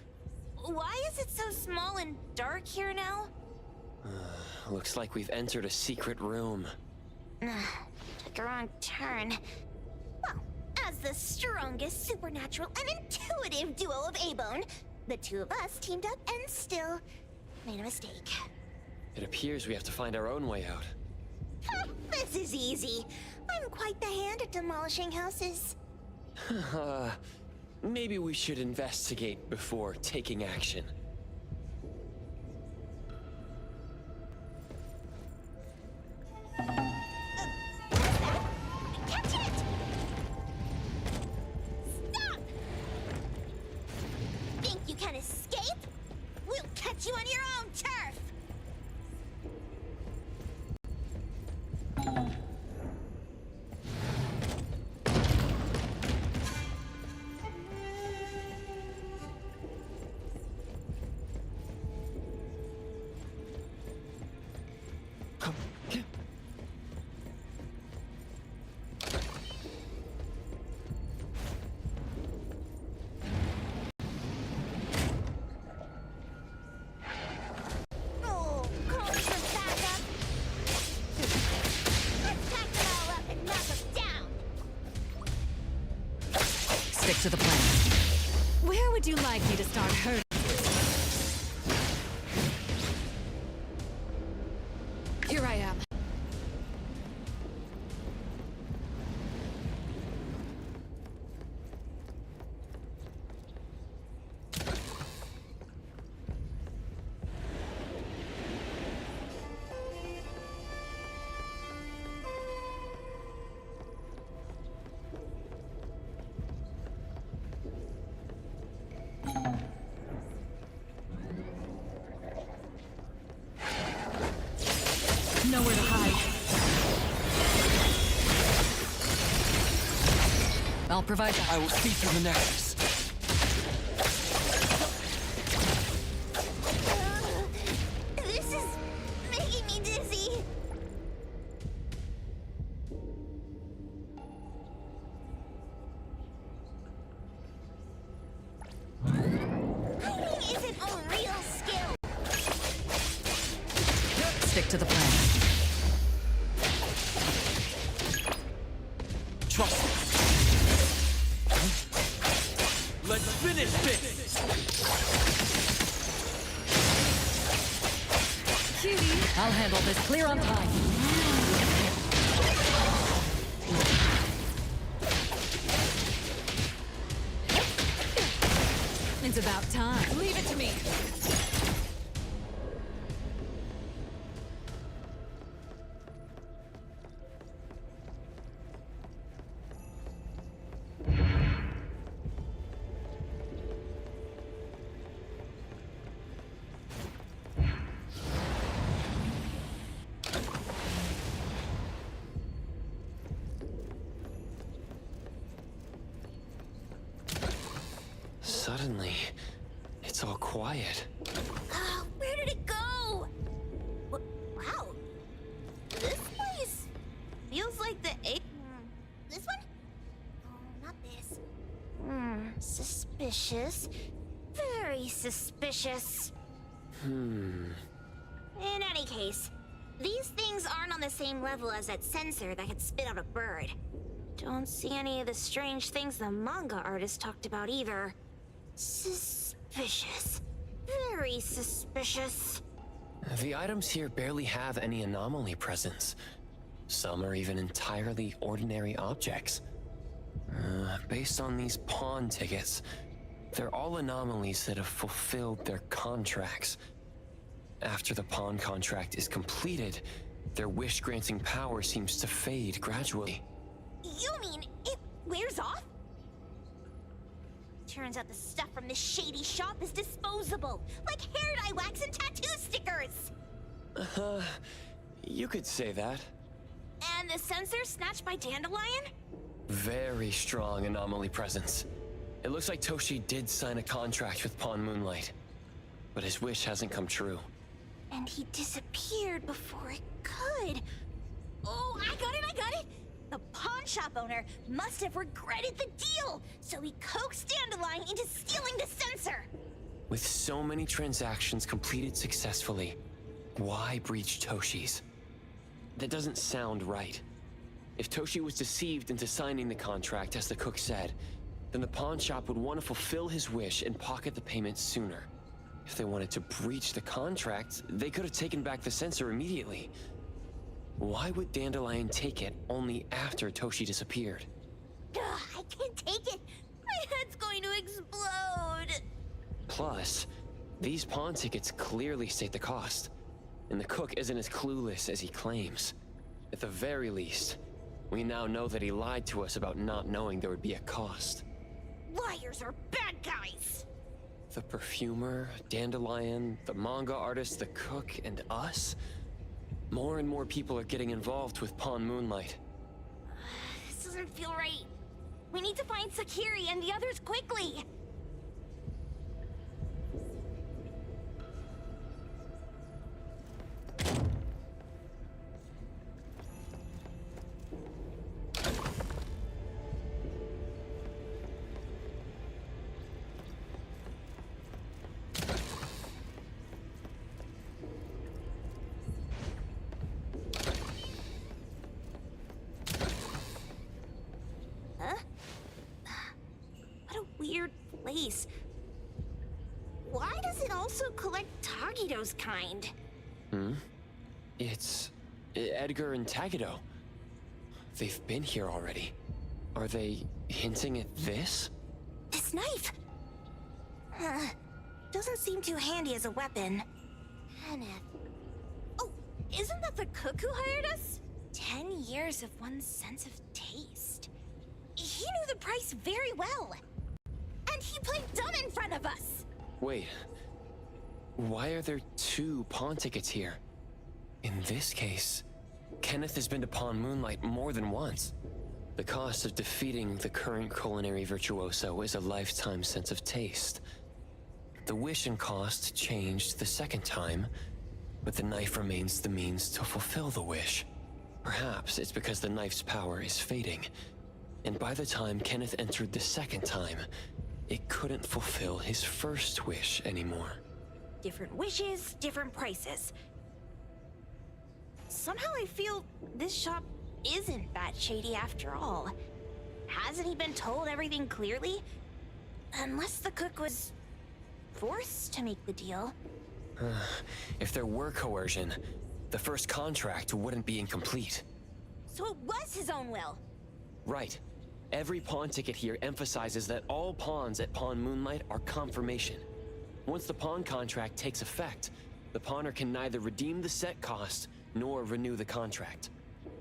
Why is it so small and dark here now? Looks like we've entered a secret room. Took a wrong turn. Well, As the strongest supernatural and intuitive duo of Abone, the two of us teamed up and still made a mistake. It appears we have to find our own way out. This is easy. I'm quite the hand at demolishing houses. Maybe we should investigate before taking action. Catch it! Stop! Think you can escape? We'll catch you on your own turf! Oh, call for backup. Let's pack it all up and knock them down. Stick to the plan. Where would you like me to start hurting? Here I am. Nowhere to hide. I'll provide that. I will see through the nexus. This is making me dizzy. Hiding isn't a real skill. Stick to the plan. Trust me. Let's finish this! Cutie, I'll handle this clear on time. It's about time. Leave it to me. Suddenly, it's all quiet. Oh, where did it go? Wow. This place feels like the this one? Oh, not this. Suspicious. Very suspicious. In any case, these things aren't on the same level as that sensor that could spit out a bird. Don't see any of the strange things the manga artist talked about either. Suspicious. Very suspicious. The items here barely have any anomaly presence. Some are even entirely ordinary objects. Based on these pawn tickets, they're all anomalies that have fulfilled their contracts. After the pawn contract is completed, their wish-granting power seems to fade gradually. You mean it wears off? Turns out the stuff from this shady shop is disposable, like hair dye wax and tattoo stickers! You could say that. And the sensor snatched by Dandelion? Very strong anomaly presence. It looks like Toshi did sign a contract with Pawn Moonlight, but his wish hasn't come true. And he disappeared before it could. Oh, I got it! The pawn shop owner must have regretted the deal, so he coaxed Dandelion into stealing the sensor. With so many transactions completed successfully, why breach Toshi's? That doesn't sound right. If Toshi was deceived into signing the contract, as the cook said, then the pawn shop would want to fulfill his wish and pocket the payment sooner. If they wanted to breach the contract, they could have taken back the sensor immediately. Why would Dandelion take it only after Toshi disappeared? Ugh, I can't take it. My head's going to explode. Plus, these pawn tickets clearly state the cost, and the cook isn't as clueless as he claims. At the very least, we now know that he lied to us about not knowing there would be a cost. Liars are bad guys. The perfumer, Dandelion, the manga artist, the cook, and us? More and more people are getting involved with Pawn Moonlight. This doesn't feel right. We need to find Sakiri and the others quickly. Weird place. Why does it also collect Tagido's kind? It's Edgar and Tagido. They've been here already. Are they hinting at this? This knife! Doesn't seem too handy as a weapon. Kenneth. Oh, isn't that the cook who hired us? 10 years of one's sense of taste. He knew the price very well. And he played dumb in front of us! Wait. Why are there 2 pawn tickets here? In this case, Kenneth has been to Pawn Moonlight more than once. The cost of defeating the current culinary virtuoso is a lifetime sense of taste. The wish and cost changed the second time, but the knife remains the means to fulfill the wish. Perhaps it's because the knife's power is fading, and by the time Kenneth entered the second time, it couldn't fulfill his first wish anymore. Different wishes, different prices. Somehow I feel this shop isn't that shady after all. Hasn't he been told everything clearly? Unless the cook was forced to make the deal. If there were coercion, the first contract wouldn't be incomplete. So it was his own will. Right. Every pawn ticket here emphasizes that all pawns at Pawn Moonlight are confirmation. Once the pawn contract takes effect, the pawner can neither redeem the set cost nor renew the contract.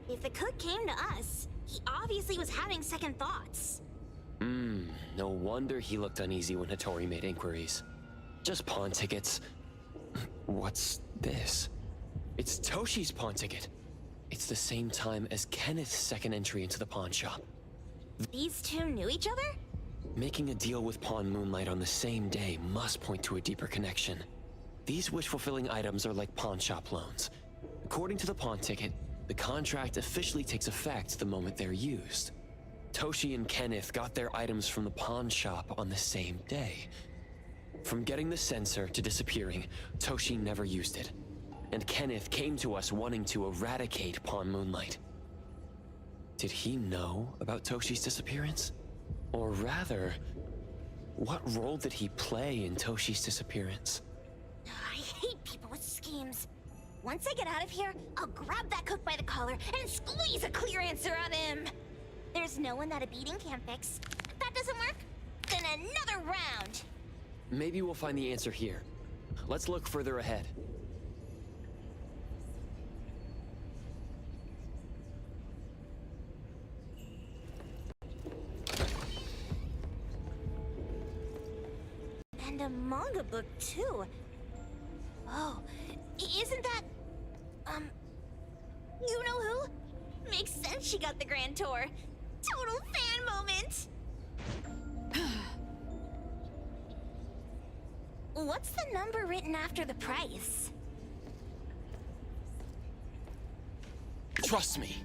If the cook came to us, he obviously was having second thoughts. No wonder he looked uneasy when Hattori made inquiries. Just pawn tickets. What's this? It's Toshi's pawn ticket. It's the same time as Kenneth's second entry into the pawn shop. These 2 knew each other? Making a deal with Pawn Moonlight on the same day must point to a deeper connection. These wish-fulfilling items are like pawn shop loans. According to the pawn ticket, the contract officially takes effect the moment they're used. Toshi and Kenneth got their items from the pawn shop on the same day. From getting the sensor to disappearing, Toshi never used it. And Kenneth came to us wanting to eradicate Pawn Moonlight. Did he know about Toshi's disappearance? Or rather, what role did he play in Toshi's disappearance? I hate people with schemes. Once I get out of here, I'll grab that cook by the collar and squeeze a clear answer out of him. There's no one that a beating can't fix. If that doesn't work, then another round. Maybe we'll find the answer here. Let's look further ahead. And a manga book, too. Oh, isn't that... you know who? Makes sense she got the grand tour. Total fan moment! What's the number written after the price? Trust me.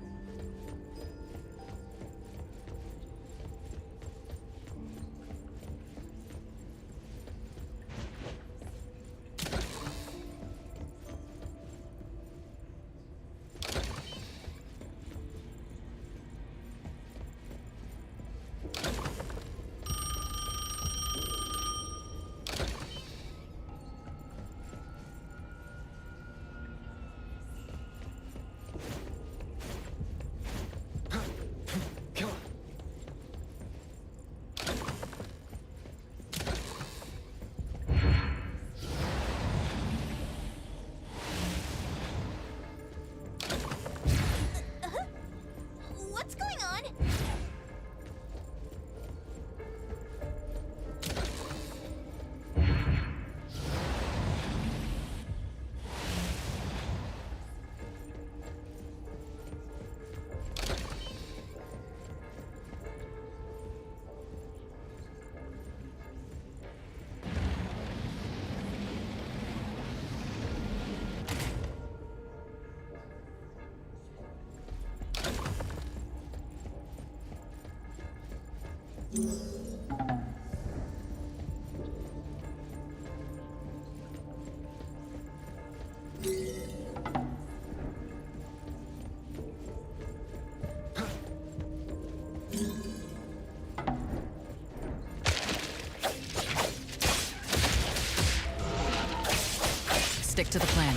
Stick to the plan.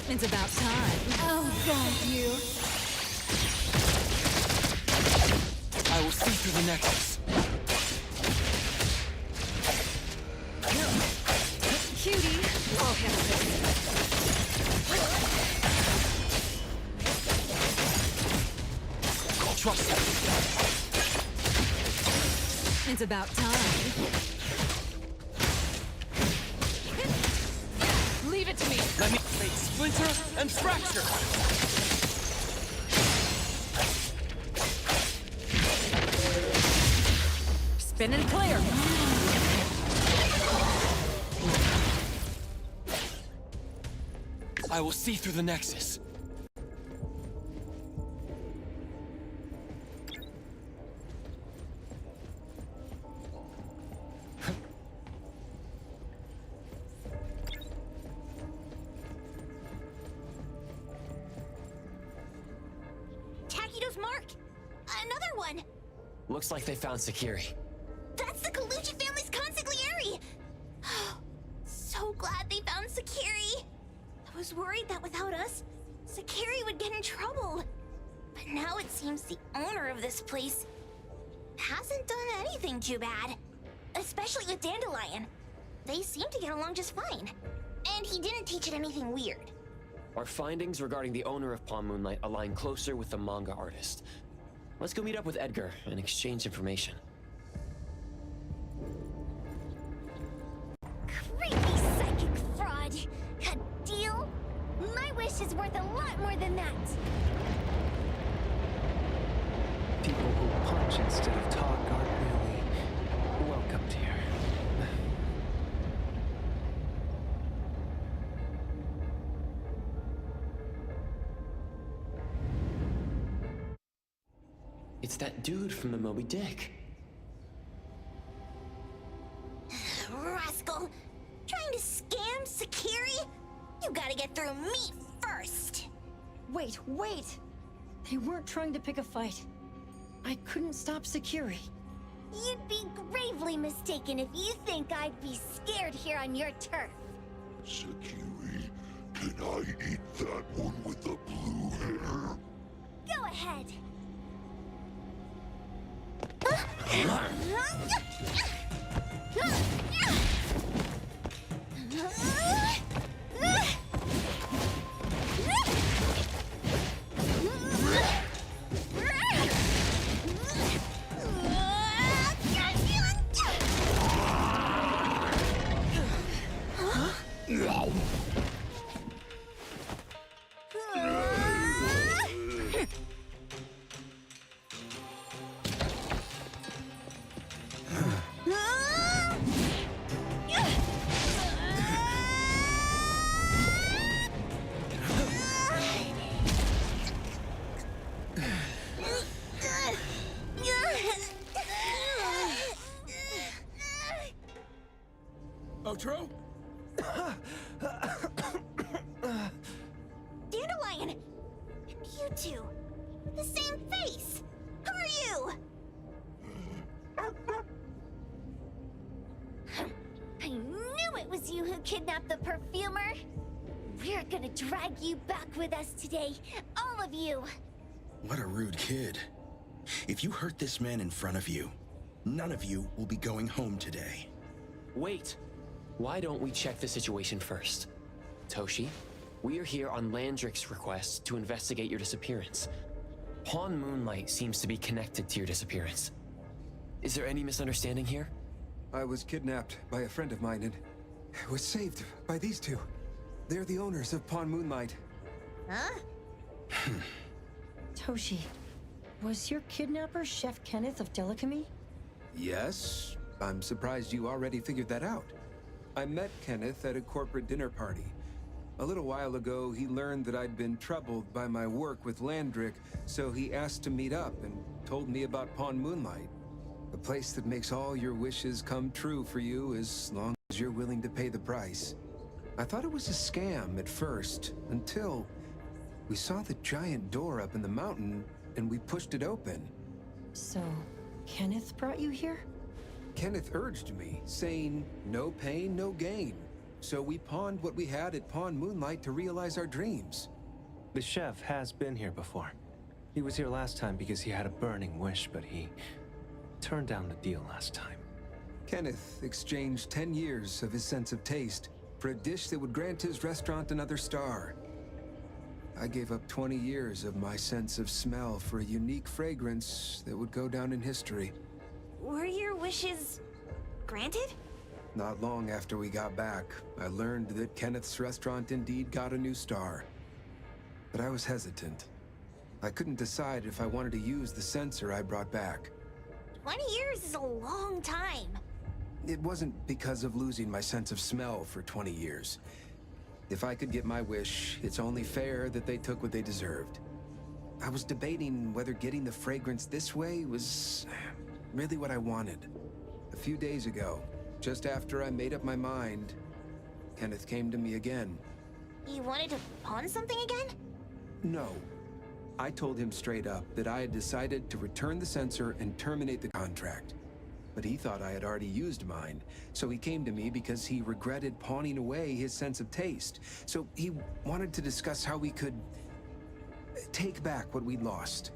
It's about time. Oh, God, you. I will see through the nexus. Cutie. I'll handle this. I'll trust him. It's about time. Leave it to me. Let me make splinter and fracture. Spin and clear. I will see through the nexus. Takido's mark! Another one! Looks like they found Sakiri. That's the Kaluchi family's consigliere! So glad they found Sakiri! I was worried that without us, Sakiri would get in trouble. But now it seems the owner of this place hasn't done anything too bad. Especially with Dandelion. They seem to get along just fine. And he didn't teach it anything weird. Our findings regarding the owner of Palm Moonlight align closer with the manga artist. Let's go meet up with Edgar and exchange information. Creepy psychic fraud! A deal? My wish is worth a lot more than that! People who punch instead of talk aren't really welcomed here. It's that dude from the Moby Dick. Rascal! Trying to scam Sakiri? You gotta get through me first! Wait! They weren't trying to pick a fight. I couldn't stop Sakiri. You'd be gravely mistaken if you think I'd be scared here on your turf. Sakiri, can I eat that one with the blue hair? Go ahead. Otro? Dandelion! And you two! The same face! Who are you? I knew it was you who kidnapped the perfumer! We're gonna drag you back with us today, all of you! What a rude kid. If you hurt this man in front of you, none of you will be going home today. Wait! Why don't we check the situation first? Toshi, we are here on Landrick's request to investigate your disappearance. Pawn Moonlight seems to be connected to your disappearance. Is there any misunderstanding here? I was kidnapped by a friend of mine and was saved by these two. They're the owners of Pawn Moonlight. Huh? Toshi, was your kidnapper Chef Kenneth of Delicamy? Yes, I'm surprised you already figured that out. I met Kenneth at a corporate dinner party. A little while ago, he learned that I'd been troubled by my work with Landrick, so he asked to meet up and told me about Pawn Moonlight. A place that makes all your wishes come true for you as long as you're willing to pay the price. I thought it was a scam at first, until we saw the giant door up in the mountain and we pushed it open. So, Kenneth brought you here? Kenneth urged me, saying, no pain, no gain. So we pawned what we had at Pawn Moonlight to realize our dreams. The chef has been here before. He was here last time because he had a burning wish, but he turned down the deal last time. Kenneth exchanged 10 years of his sense of taste for a dish that would grant his restaurant another star. I gave up 20 years of my sense of smell for a unique fragrance that would go down in history. Were your wishes granted? Not long after we got back, I learned that Kenneth's restaurant indeed got a new star. But I was hesitant. I couldn't decide if I wanted to use the sensor I brought back. 20 years is a long time. It wasn't because of losing my sense of smell for 20 years. If I could get my wish, it's only fair that they took what they deserved. I was debating whether getting the fragrance this way was really what I wanted. A few days ago, just after I made up my mind, Kenneth came to me again. You wanted to pawn something again? No. I told him straight up that I had decided to return the sensor and terminate the contract. But he thought I had already used mine, so he came to me because he regretted pawning away his sense of taste. So he wanted to discuss how we could take back what we'd lost.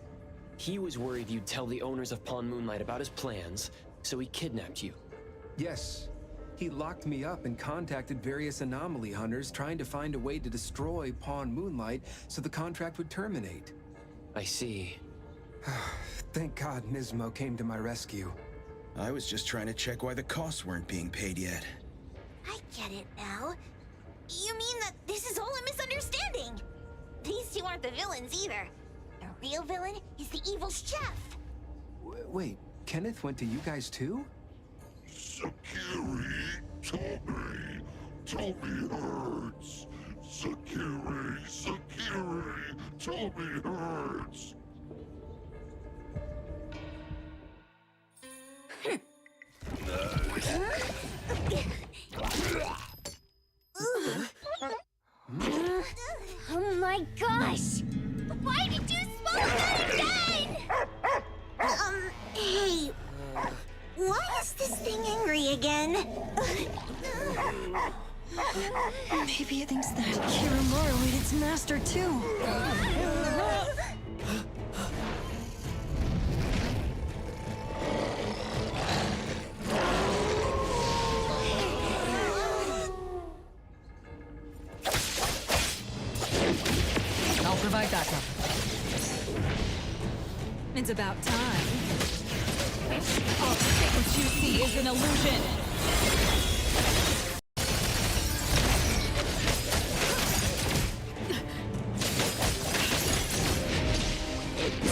He was worried you'd tell the owners of Pawn Moonlight about his plans, so he kidnapped you. Yes. He locked me up and contacted various anomaly hunters trying to find a way to destroy Pawn Moonlight so the contract would terminate. I see. Thank God Nismo came to my rescue. I was just trying to check why the costs weren't being paid yet. I get it now. You mean that this is all a misunderstanding? These two aren't the villains either. The real villain is the evil chef. Wait, Kenneth went to you guys too? Sakiri, Toby hurts. Sakiri, Toby hurts. Oh my gosh! Why did you smoke that again? Hey, why is this thing angry again? Maybe it thinks that Kiramaru ate its master too. I'll provide backup. It's about time. What you see is an illusion.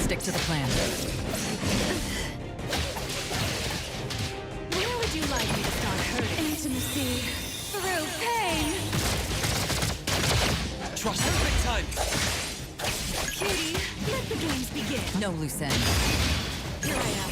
Stick to the plan. Where would you like me to start hurting? Intimacy. Through pain. Trust him big time. Cutie, let the games begin. No loose ends. Here I am.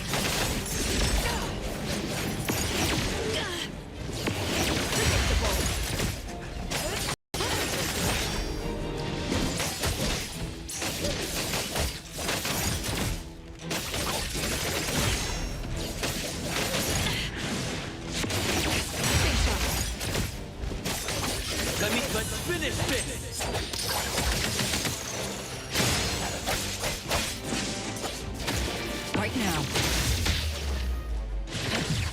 Let's finish this! Right now.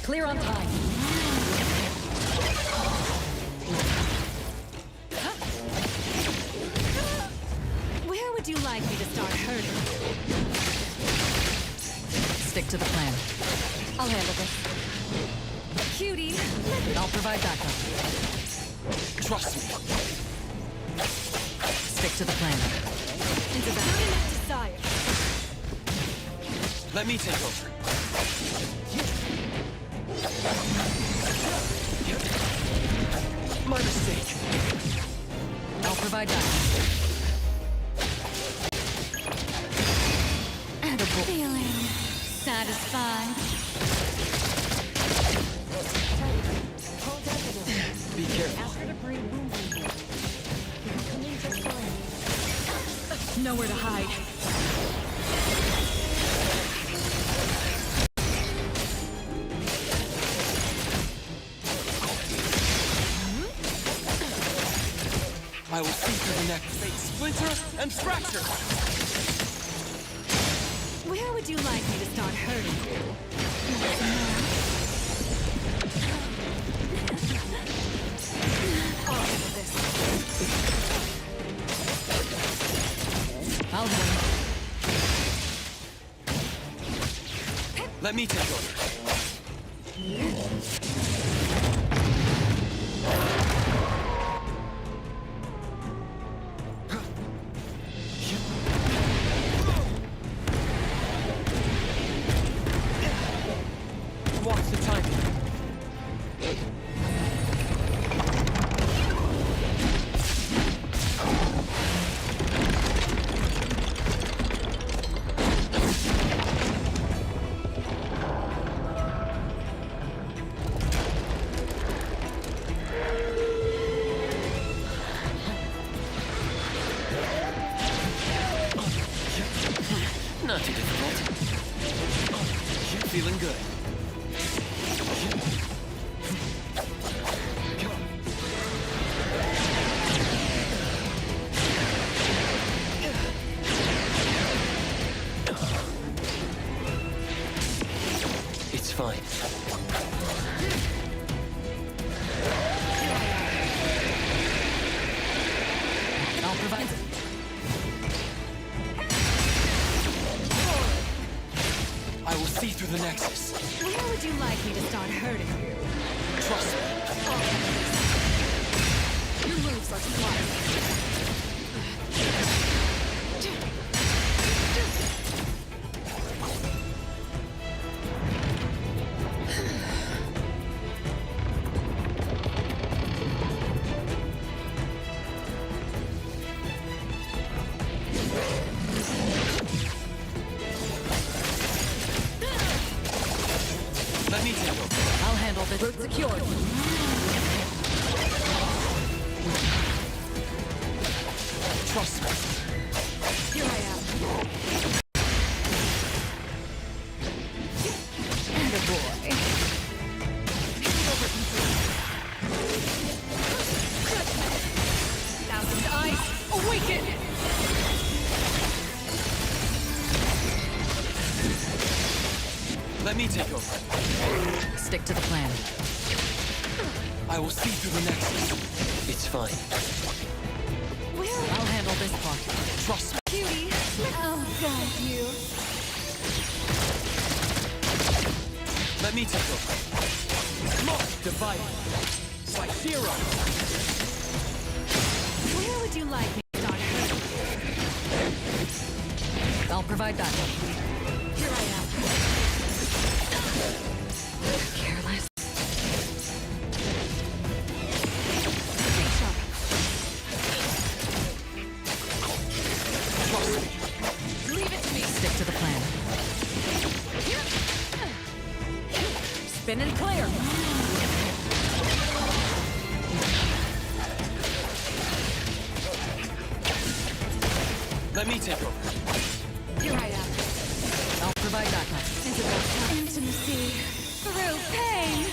Clear on time. Where would you like me to start hurting? Stick to the plan. I'll handle this. Cutie, I'll provide backup. Trust me. Stick to the plan. it's about enough desire. Let me take over. My mistake. I'll provide backup. Edible. Feeling satisfied. Ask her to bring wounds in here. It'll come in just fine. Nowhere to hide. I will see through the neck. Fate splinter and fracture. Where would you like me to start hurting you? I'll wait. Let me take over. Watch the timing. Not too difficult. Feeling good. It's fine. I'll provide. I will see through the nexus. Where would you like me to start hurting you? Trust me. Your moves are smart. Let me take over. I'll handle this. Route secured. Trust me. Here I am. And a boy. Thousand eyes, awaken! Let me take over. Stick to the plan. I will see through the nexus. It's fine. I'll handle this part. Trust me. Cutie, I'll guide you. Let me take over. Mark divided. By zero. Where would you like me to start hurting you? I'll provide that. Here I am. Careless. Leave it to me. Stick to the plan. Spin and clear. Let me take over. Here I am. I'll provide backup. Intimacy through pain.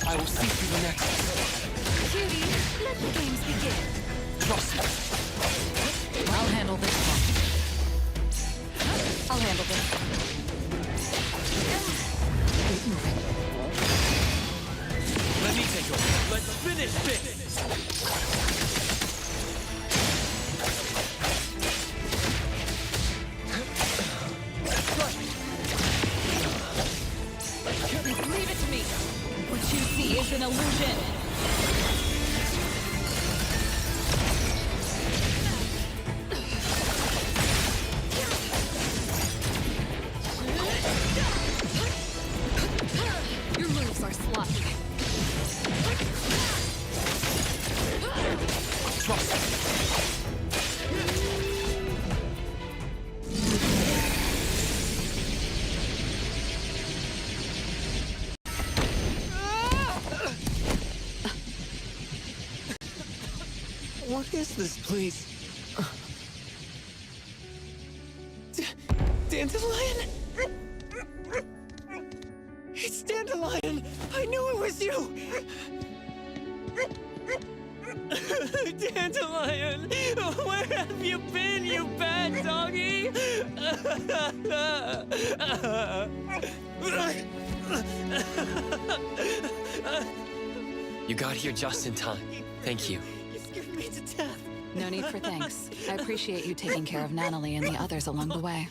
I will see through the nexus. Cutie, let the games begin. Trust me. I'll handle this one. I'll handle this. Keep moving. Let me take over. Let's finish this. Leave it to me. What you see is an illusion. Your moves are sloppy. Trust me. What is this place? Dandelion? It's Dandelion! I knew it was you! Dandelion! Where have you been, you bad doggy? You got here just in time. Thank you. You scared me to death. No need for thanks. I appreciate you taking care of Natalie and the others along the way.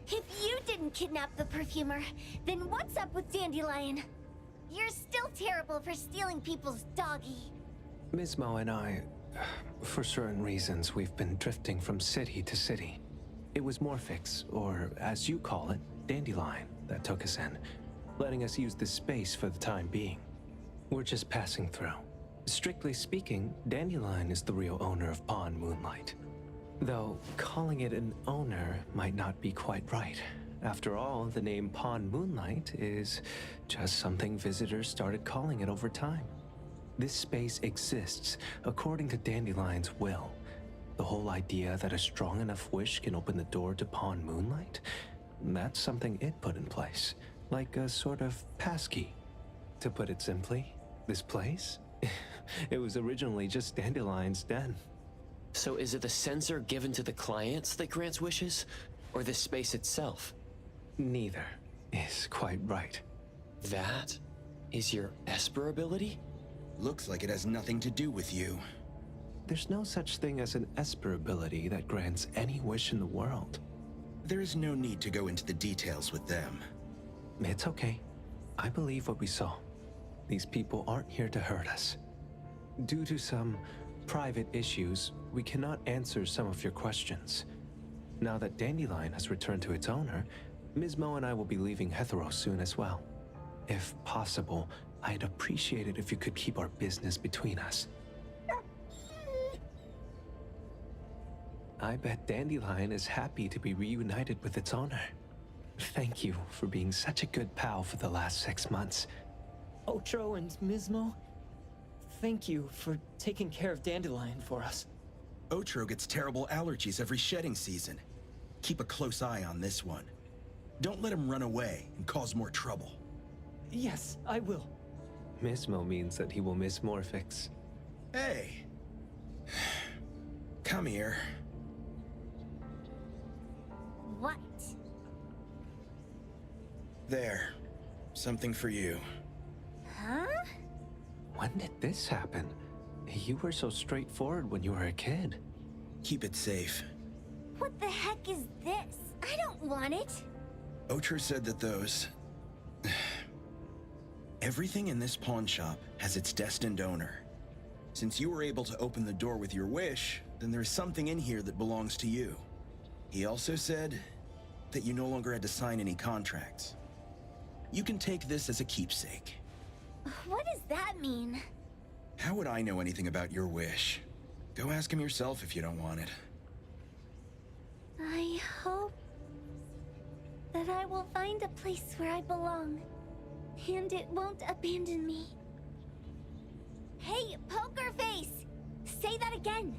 If you didn't kidnap the perfumer, then what's up with Dandelion? You're still terrible for stealing people's doggy. Ms. Mo and I, for certain reasons, we've been drifting from city to city. It was Morphix, or as you call it, Dandelion, that took us in, letting us use this space for the time being. We're just passing through. Strictly speaking, Dandelion is the real owner of Pawn Moonlight. Though calling it an owner might not be quite right. After all, the name Pawn Moonlight is just something visitors started calling it over time. This space exists according to Dandelion's will. The whole idea that a strong enough wish can open the door to Pawn Moonlight, that's something it put in place, like a sort of passkey. To put it simply, this place, it was originally just Dandelion's den. So is it the sensor given to the clients that grants wishes, or the space itself? Neither is quite right. That is your Esper ability? Looks like it has nothing to do with you. There's no such thing as an Esper ability that grants any wish in the world. There is no need to go into the details with them. It's okay. I believe what we saw. These people aren't here to hurt us. Due to some private issues, we cannot answer some of your questions. Now that Dandelion has returned to its owner, Ms. Mo and I will be leaving Hetero soon as well. If possible, I'd appreciate it if you could keep our business between us. I bet Dandelion is happy to be reunited with its owner. Thank you for being such a good pal for the last 6 months. Otro and Ms. Mo, thank you for taking care of Dandelion for us. Otro gets terrible allergies every shedding season. Keep a close eye on this one. Don't let him run away and cause more trouble. Yes, I will. Mismo means that he will miss Morphix. Hey! Come here. What? There. Something for you. Huh? When did this happen? You were so straightforward when you were a kid. Keep it safe. What the heck is this? I don't want it. Otro said that those... Everything in this pawn shop has its destined owner. Since you were able to open the door with your wish, then there's something in here that belongs to you. He also said that you no longer had to sign any contracts. You can take this as a keepsake. What does that mean? How would I know anything about your wish? Go ask him yourself if you don't want it. I hope that I will find a place where I belong, and it won't abandon me. Hey, Poker Face! Say that again!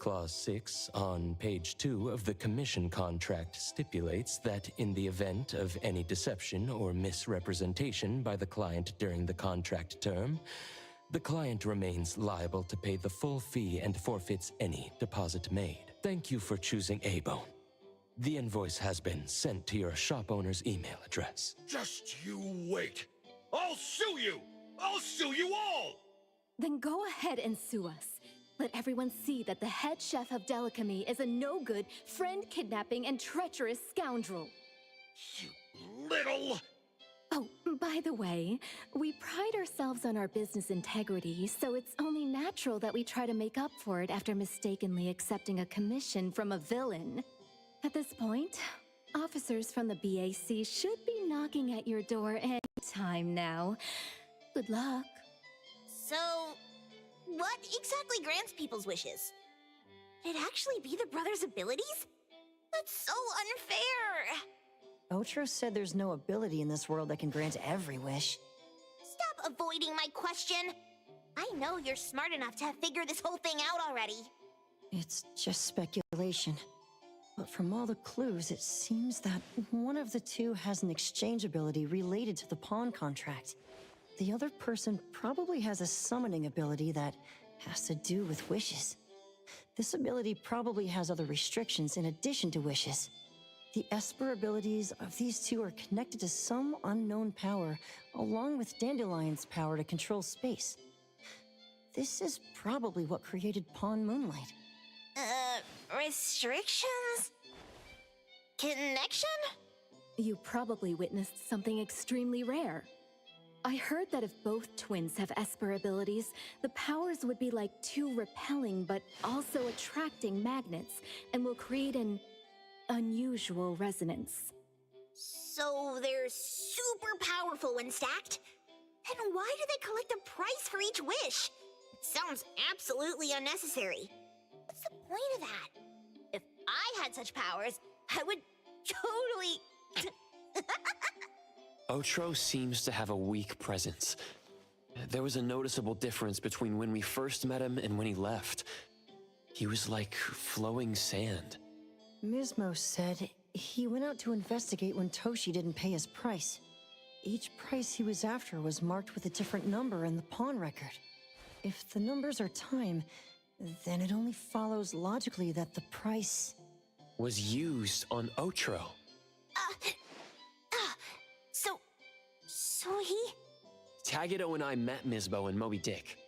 Clause 6 on page 2 of the commission contract stipulates that in the event of any deception or misrepresentation by the client during the contract term, the client remains liable to pay the full fee and forfeits any deposit made. Thank you for choosing A-Bone. The invoice has been sent to your shop owner's email address. Just you wait. I'll sue you! I'll sue you all! Then go ahead and sue us. Let everyone see that the head chef of Delicamy is a no-good, friend-kidnapping, and treacherous scoundrel. You little... Oh, by the way, we pride ourselves on our business integrity, so it's only natural that we try to make up for it after mistakenly accepting a commission from a villain. At this point, officers from the BAC should be knocking at your door any time now. Good luck. So, what exactly grants people's wishes? Could it actually be the brother's abilities? That's so unfair! Otro said there's no ability in this world that can grant every wish. Stop avoiding my question! I know you're smart enough to have figured this whole thing out already. It's just speculation. But from all the clues, it seems that one of the two has an exchange ability related to the pawn contract. The other person probably has a summoning ability that has to do with wishes. This ability probably has other restrictions in addition to wishes. The Esper abilities of these two are connected to some unknown power, along with Dandelion's power to control space. This is probably what created Pawn Moonlight. Restrictions? Connection? You probably witnessed something extremely rare. I heard that if both twins have Esper abilities, the powers would be like two repelling but also attracting magnets and will create an unusual resonance. So they're super powerful when stacked? Then why do they collect a price for each wish? It sounds absolutely unnecessary. What's the point of that? If I had such powers, I would totally... Otro seems to have a weak presence. There was a noticeable difference between when we first met him and when he left. He was like flowing sand. Mismo said he went out to investigate when Toshi didn't pay his price. Each price he was after was marked with a different number in the pawn record. If the numbers are time, then it only follows logically that the price... was used on Otro. So he... Tagedo and I met Mismo and Moby Dick.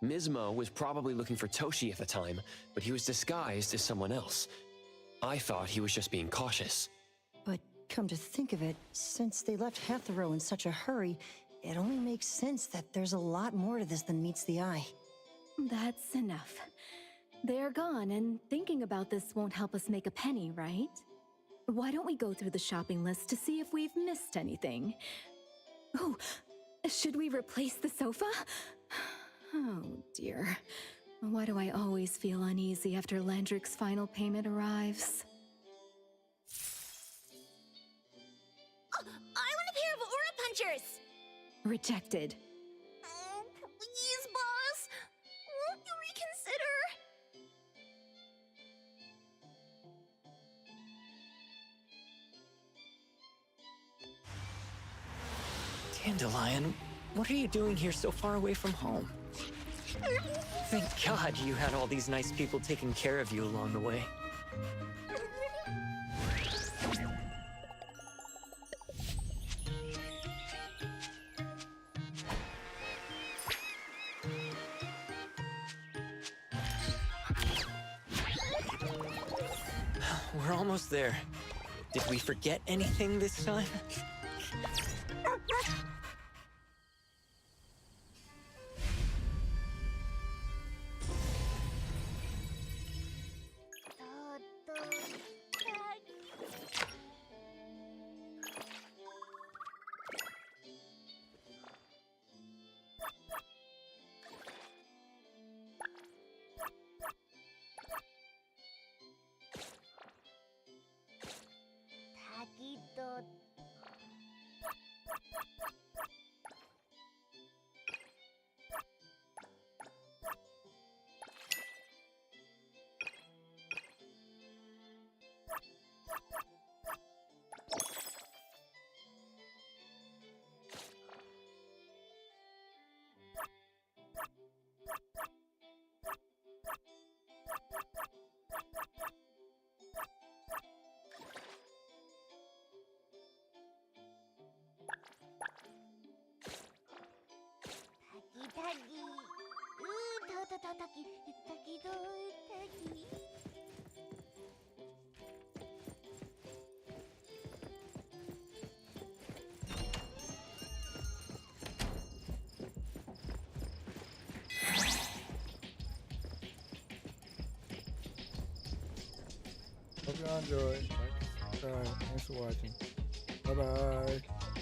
Mismo was probably looking for Toshi at the time, but he was disguised as someone else. I thought he was just being cautious. But come to think of it, since they left Hatharo in such a hurry, it only makes sense that there's a lot more to this than meets the eye. That's enough. They're gone, and thinking about this won't help us make a penny, right? Why don't we go through the shopping list to see if we've missed anything? Oh, should we replace the sofa? Oh dear. Why do I always feel uneasy after Landrick's final payment arrives? Oh, I want a pair of aura punchers! Rejected. Oh, please, boss! Won't you reconsider? Dandelion, what are you doing here so far away from home? Thank God you had all these nice people taking care of you along the way. We're almost there. Did we forget anything this time? Hope y'all enjoyed. Thanks for watching. Bye-bye.